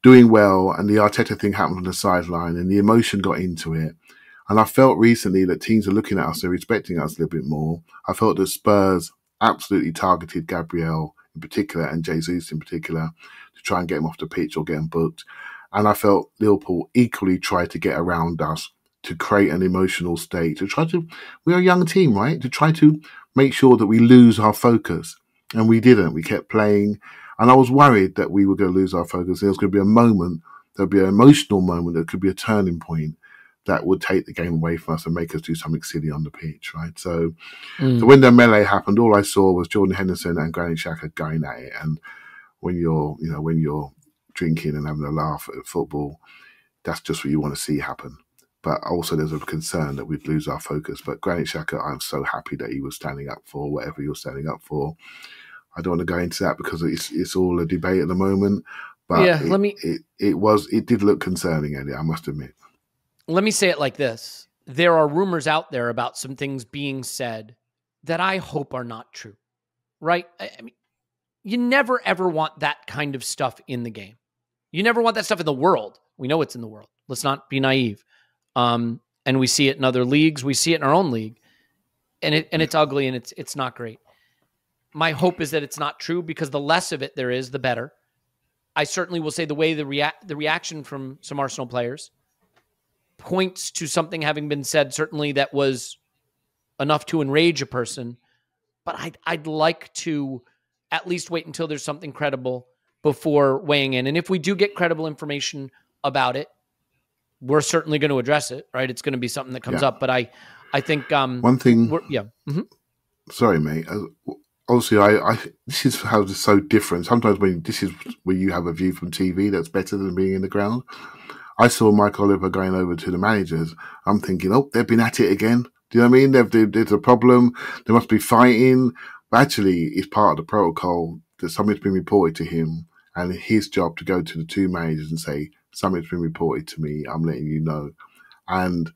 doing well and the Arteta thing happened on the sideline and the emotion got into it. And I felt recently that teams are looking at us, they're respecting us a little bit more. I felt that Spurs absolutely targeted Gabriel in particular and Jesus in particular to try and get him off the pitch or get him booked. And I felt Liverpool equally tried to get around us to create an emotional state, we're a young team, right? To try to make sure that we lose our focus. And we didn't. We kept playing. And I was worried that we were going to lose our focus. There was going to be a moment, there'll be an emotional moment, that could be a turning point that would take the game away from us and make us do something silly on the pitch, right? So when the melee happened, all I saw was Jordan Henderson and Granit Xhaka going at it. And when you're drinking and having a laugh at football, that's just what you want to see happen. But also there's a concern that we'd lose our focus. But Granit Xhaka, I'm so happy that he was standing up for whatever he was standing up for. I don't want to go into that because it's all a debate at the moment. But it did look concerning, Elliot, I must admit. Let me say it like this. There are rumors out there about some things being said that I hope are not true, right? I mean, you never, ever want that kind of stuff in the game. You never want that stuff in the world. We know it's in the world. Let's not be naive. And we see it in other leagues. We see it in our own league. And it's ugly and it's not great. My hope is that it's not true, because the less of it there is, the better. I certainly will say the way the reaction from some Arsenal players points to something having been said, certainly that was enough to enrage a person. But I'd like to at least wait until there's something credible before weighing in. And if we do get credible information about it, we're certainly going to address it, right? It's going to be something that comes up. But I think one thing. Mm-hmm. Sorry, mate. Obviously, this is how it's so different. Sometimes this is where you have a view from TV that's better than being in the ground. I saw Mike Oliver going over to the managers. I'm thinking, oh, they've been at it again. Do you know what I mean? There's a problem. They must be fighting. But actually, it's part of the protocol that something's been reported to him, and his job to go to the two managers and say, something's been reported to me. I'm letting you know. And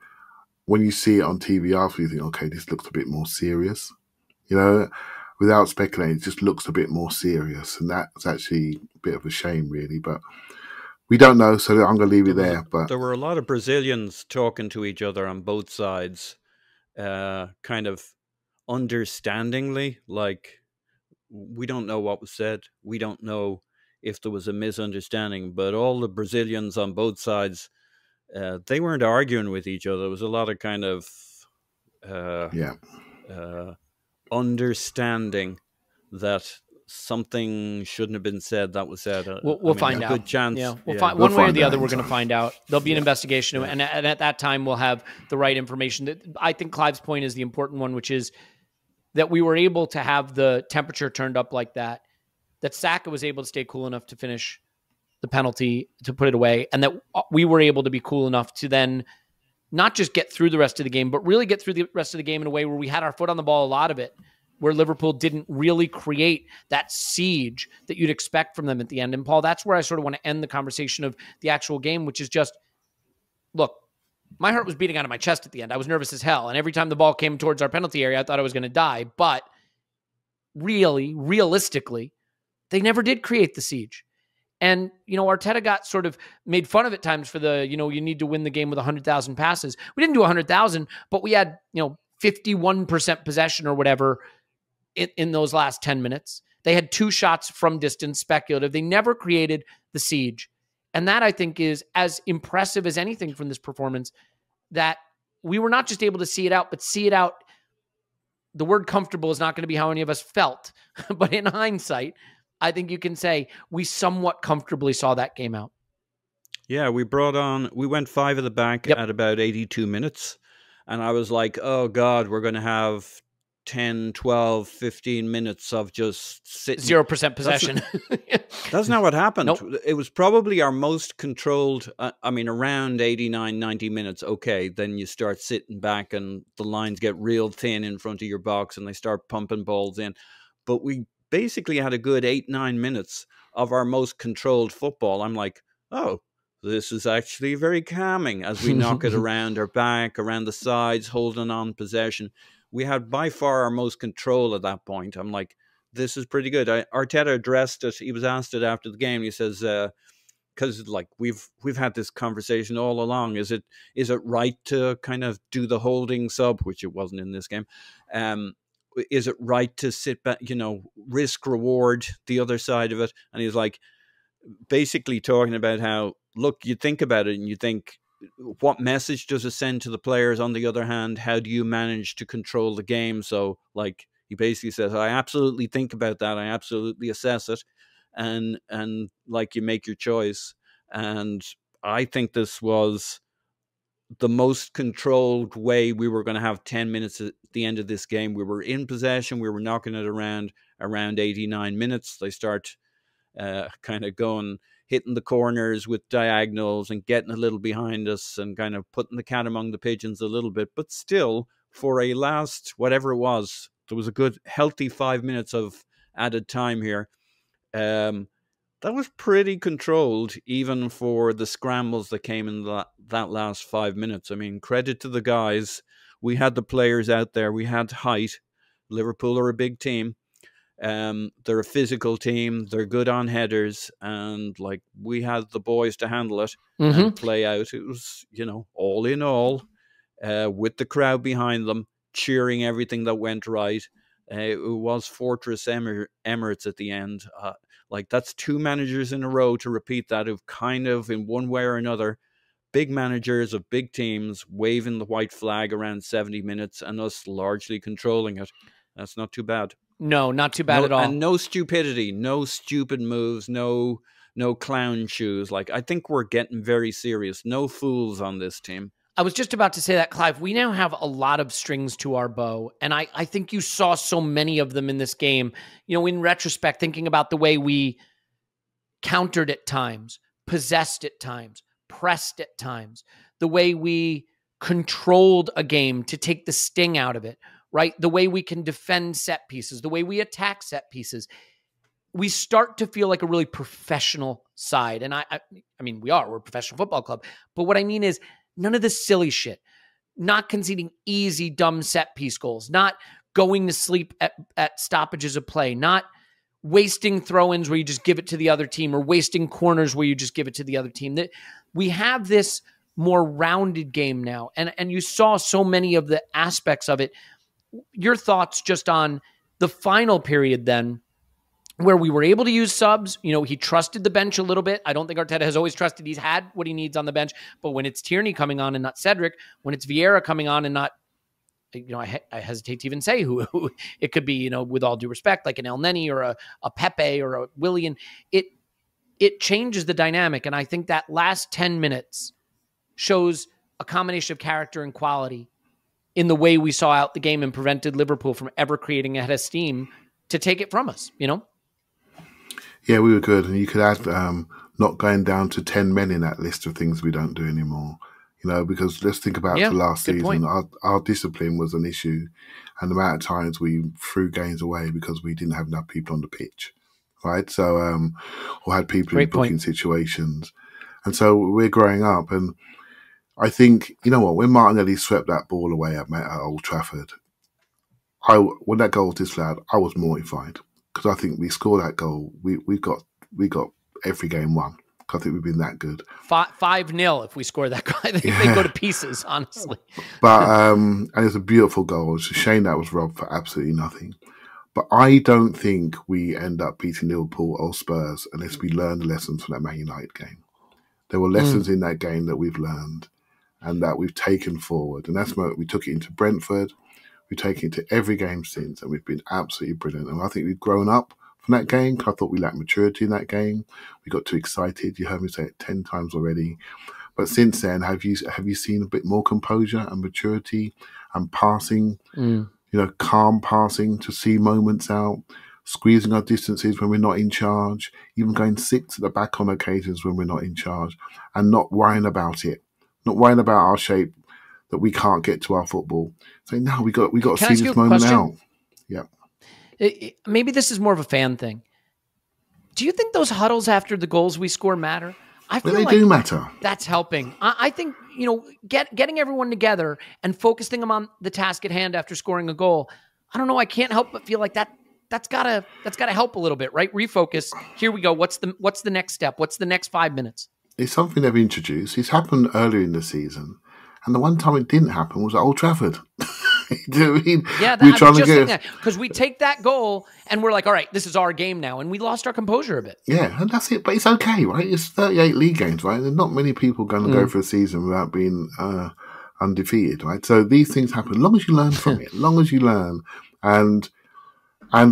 when you see it on TV after, you think, okay, this looks a bit more serious. You know, without speculating, it just looks a bit more serious. And that's actually a bit of a shame, really. But we don't know, so I'm going to leave it there. But there were a lot of Brazilians talking to each other on both sides, kind of understandingly, like, we don't know what was said. We don't know if there was a misunderstanding. But all the Brazilians on both sides, they weren't arguing with each other. There was a lot of kind of understanding that something shouldn't have been said that was said. We'll find out. Good chance. Yeah, one way or the other, we're going to find out. There'll be an investigation, and at that time, we'll have the right information. I think Clive's point is the important one, which is that we were able to have the temperature turned up like that, that Saka was able to stay cool enough to finish the penalty, to put it away, and that we were able to be cool enough to then not just get through the rest of the game, but really get through the rest of the game in a way where we had our foot on the ball a lot of it, where Liverpool didn't really create that siege that you'd expect from them at the end. And Paul, that's where I sort of want to end the conversation of the actual game, which is just, look, my heart was beating out of my chest at the end. I was nervous as hell. And every time the ball came towards our penalty area, I thought I was going to die. But really, realistically, they never did create the siege. And, Arteta got sort of made fun of at times for the, you need to win the game with 100,000 passes. We didn't do 100,000, but we had, 51% possession or whatever in those last 10 minutes. They had 2 shots from distance, speculative. They never created the siege. And that, I think, is as impressive as anything from this performance, that we were not just able to see it out, but see it out. The word comfortable is not going to be how any of us felt. But in hindsight, I think you can say we somewhat comfortably saw that game out. Yeah, we went 5 at the back at about 82 minutes. And I was like, oh, God, we're going to have 10, 12, 15 minutes of just sitting. 0% possession. That's not what happened. Nope. It was probably our most controlled, around 89, 90 minutes. Okay, then you start sitting back and the lines get real thin in front of your box and they start pumping balls in. But we basically had a good 8-9 minutes of our most controlled football. I'm like, oh, this is actually very calming as we knock it around our back, around the sides, holding on possession. We had by far our most control at that point. I'm like, this is pretty good. Arteta addressed it. He was asked it after the game. He says, because we've had this conversation all along. Is it right to kind of do the holding sub, which it wasn't in this game? Is it right to sit back, risk reward the other side of it? And he's like, basically talking about how, look, you think about it and you think, what message does it send to the players? On the other hand, how do you manage to control the game? So, like, he basically says, I absolutely think about that. I absolutely assess it. And like, you make your choice. And I think this was the most controlled way we were going to have 10 minutes at the end of this game. We were in possession. We were knocking it around 89 minutes. They start kind of hitting the corners with diagonals and getting a little behind us and kind of putting the cat among the pigeons a little bit. But still, for a last, whatever it was, there was a good, healthy 5 minutes of added time here. that was pretty controlled, even for the scrambles that came in that last 5 minutes. I mean, credit to the guys. We had the players out there. We had height. Liverpool are a big team. They're a physical team. They're good on headers, and like we had the boys to handle it and play out. It was, all in all, with the crowd behind them, cheering everything that went right. It was Fortress Emirates at the end. Like that's 2 managers in a row to repeat that who've kind of, in one way or another, big managers of big teams waving the white flag around 70 minutes and us largely controlling it. That's not too bad. No, not too bad at all. And no stupidity, no stupid moves, no clown shoes. Like, I think we're getting very serious. No fools on this team. I was just about to say that, Clive. We now have a lot of strings to our bow, and I think you saw so many of them in this game. In retrospect, thinking about the way we countered at times, possessed at times, pressed at times, the way we controlled a game to take the sting out of it, right? The way we can defend set pieces, the way we attack set pieces. We start to feel like a really professional side. And I mean, we're a professional football club. But what I mean is none of the silly shit, not conceding easy, dumb set piece goals, not going to sleep at stoppages of play, not wasting throw-ins where you just give it to the other team or wasting corners where you just give it to the other team. That we have this more rounded game now. And you saw so many of the aspects of it. Your thoughts just on the final period then, where we were able to use subs. He trusted the bench a little bit. I don't think Arteta has always trusted he's had what he needs on the bench. But when it's Tierney coming on and not Cedric, when it's Vieira coming on and not, I hesitate to even say who it could be, with all due respect, like an El Neni or a Pepe or a Willian, it changes the dynamic. And I think that last 10 minutes shows a combination of character and quality in the way we saw out the game and prevented Liverpool from ever creating a head of steam to take it from us, Yeah, we were good. And you could add not going down to 10 men in that list of things we don't do anymore. Because let's think about the last season. Our discipline was an issue, and the amount of times we threw games away because we didn't have enough people on the pitch, right? So, or had people in booking situations. And so we're growing up. And I think, when Martinelli swept that ball away at Old Trafford, when that goal was disallowed, I was mortified because I think we scored that goal. We got every game won. I think we've been that good. 5-0 if we score that goal. I think they go to pieces, honestly. But and it's a beautiful goal. It's a shame that was robbed for absolutely nothing. But I don't think we end up beating Liverpool or Spurs unless we learn the lessons from that Man United game. There were lessons in that game that we've learned and that we've taken forward. And that's why we took it into Brentford. We've taken it to every game since, and we've been absolutely brilliant. And I think we've grown up from that game. I thought we lacked maturity in that game. We got too excited. You heard me say it 10 times already. But since then, have you seen a bit more composure and maturity and passing, calm passing to see moments out, squeezing our distances when we're not in charge, even going 6 at the back on occasions when we're not in charge, and not worrying about it, not worrying about our shape, that we can't get to our football. So no, we got to see this moment out. Yeah. Maybe this is more of a fan thing. Do you think those huddles after the goals we score matter? I feel they do matter. That's helping. I think, getting everyone together and focusing them on the task at hand after scoring a goal. I don't know. I can't help but feel like that's gotta help a little bit, right? Refocus. Here we go. What's the next step? What's the next 5 minutes? It's something they've introduced. It's happened earlier in the season. And the one time it didn't happen was at Old Trafford. Do you know what I mean? Yeah, because we take that goal and we're like, all right, this is our game now. And we lost our composure a bit. Yeah, and that's it. But it's okay, right? It's 38 league games, right? There's not many people going to go for a season without being undefeated, right? So these things happen. As long as you learn from it, as long as you learn. And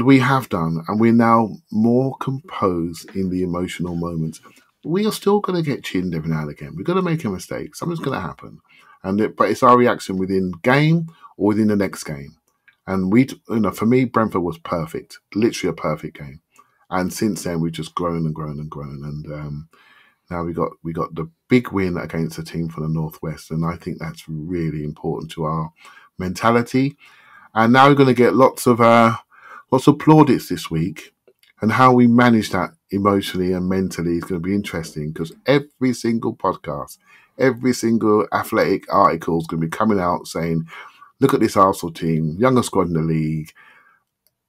we have done. And we're now more composed in the emotional moments. We are still going to get chinned every now and again. We're going to make a mistake. Something's going to happen. But it's our reaction within game or within the next game. And for me, Brentford was perfect, literally a perfect game. And since then, we've just grown and grown and grown. And now we got the big win against a team from the Northwest. And I think that's really important to our mentality. And now we're going to get lots of plaudits this week And how we manage that emotionally and mentally is going to be interesting, because every single podcast, every single athletic article is going to be coming out saying, look at this Arsenal team, youngest squad in the league.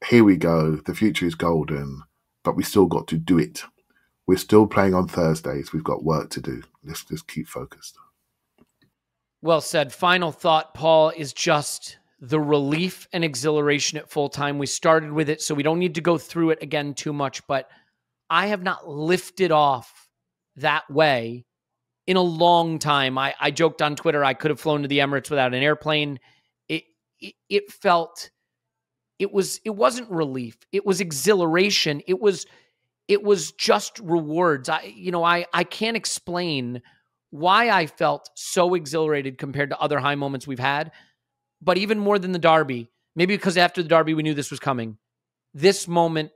Here we go. The future is golden, but we still got to do it. We're still playing on Thursdays. We've got work to do. Let's just keep focused. Well said. Final thought, Paul, is just the relief and exhilaration at full time. We started with it, so we don't need to go through it again too much, but I have not lifted off that way in a long time. I joked on Twitter, I could have flown to the Emirates without an airplane. It felt, it wasn't relief. It was exhilaration. It was just rewards. I can't explain why I felt so exhilarated compared to other high moments we've had. But even more than the derby, maybe because after the derby we knew this was coming, this moment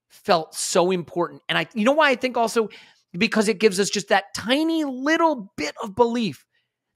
felt so important. And you know why I think also? Because it gives us just that tiny little bit of belief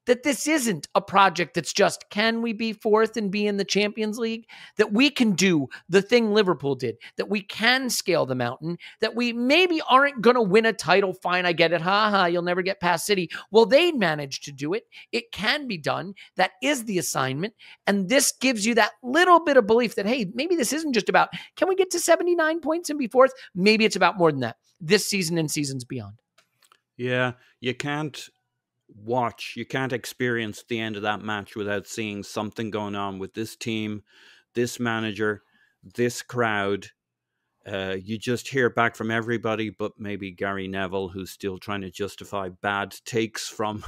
that this isn't a project that's just, can we be fourth and be in the Champions League? That we can do the thing Liverpool did, that we can scale the mountain, that we maybe aren't going to win a title. Fine, I get it. You'll never get past City. Well, they managed to do it. It can be done. That is the assignment. And this gives you that little bit of belief that, hey, maybe this isn't just about, can we get to 79 points and be fourth? Maybe it's about more than that this season and seasons beyond. Yeah, you can't experience the end of that match without seeing something going on with this team, this manager, this crowd. You just hear back from everybody but maybe Gary Neville, who's still trying to justify bad takes from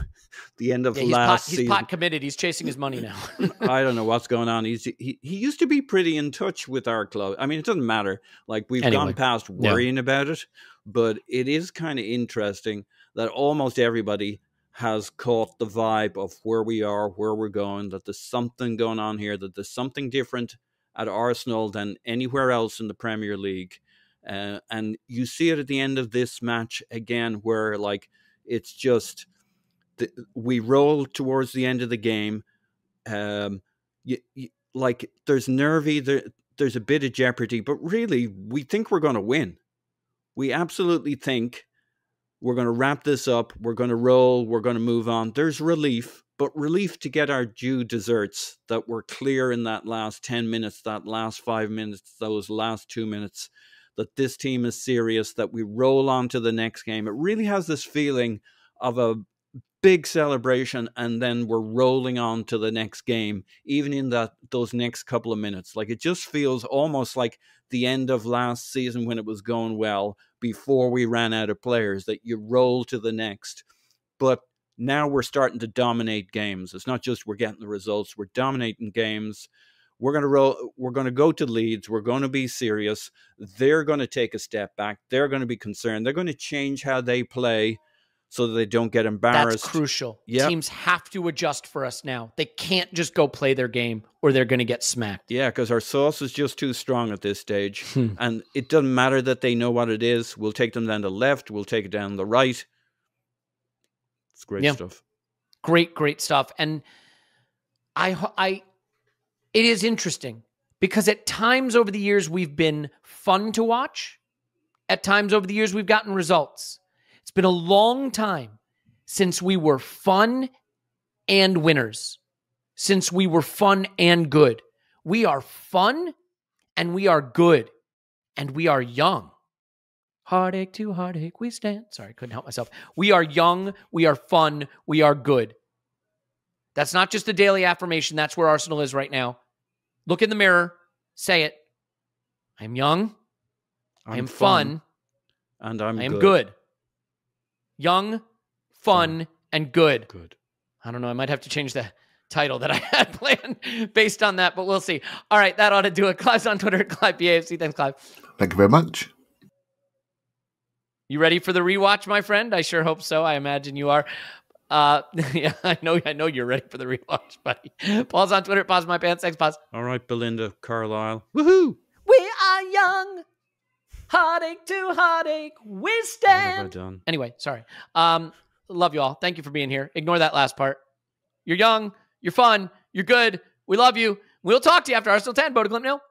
the end of last season. He's pot committed. He's chasing his money now. I don't know what's going on. He used to be pretty in touch with our club. I mean, it doesn't matter. Like, we've gone past worrying about it, but it is kind of interesting that almost everybody has caught the vibe of where we are, where we're going, that there's something going on here, that there's something different at Arsenal than anywhere else in the Premier League. And you see it at the end of this match again, where like it's just we roll towards the end of the game. Like there's nervy, there's a bit of jeopardy, but really we think we're going to win. We absolutely think we're going to wrap this up. We're going to roll. We're going to move on. There's relief, but relief to get our due desserts, that we're clear in that last 10 minutes, that last 5 minutes, those last 2 minutes, that this team is serious, that we roll on to the next game. It really has this feeling of a big celebration, and then we're rolling on to the next game, even in those next couple of minutes. Like, it just feels almost like the end of last season when it was going well, before we ran out of players, that you roll to the next. But now we're starting to dominate games. It's not just we're getting the results, we're dominating games. We're going to roll. We're going to go to Leeds. We're going to be serious. They're going to take a step back. They're going to be concerned. They're going to change how they play so that they don't get embarrassed. That's crucial. Yep. Teams have to adjust for us now. They can't just go play their game or they're going to get smacked. Yeah, because our sauce is just too strong at this stage. And it doesn't matter that they know what it is. We'll take them down the left. We'll take it down the right. It's great stuff. Great stuff. And it is interesting because at times over the years we've been fun to watch. At times over the years we've gotten results. It's been a long time since we were fun and winners, since we were fun and good. We are fun and we are good and we are young. Heartache to heartache we stand. Sorry, I couldn't help myself. We are young, we are fun, we are good. That's not just a daily affirmation. That's where Arsenal is right now. Look in the mirror, say it. I'm young, I am fun, and I am good. Young, fun, and good. Good. I don't know. I might have to change the title that I had planned based on that, but we'll see. All right, that ought to do it. Clive's on Twitter at CliveBAFC. Thanks, Clive. Thank you very much. You ready for the rewatch, my friend? I sure hope so. I imagine you are. Yeah, I know you're ready for the rewatch, buddy. Paul's on Twitter at Pause My Pants. Thanks, Pause. All right, Belinda Carlisle. Woohoo! We are young. Heartache to heartache, we stand. What have I done? Anyway, sorry. Love you all. Thank you for being here. Ignore that last part. You're young. You're fun. You're good. We love you. We'll talk to you after Arsenal 10. Boda Glimt nil.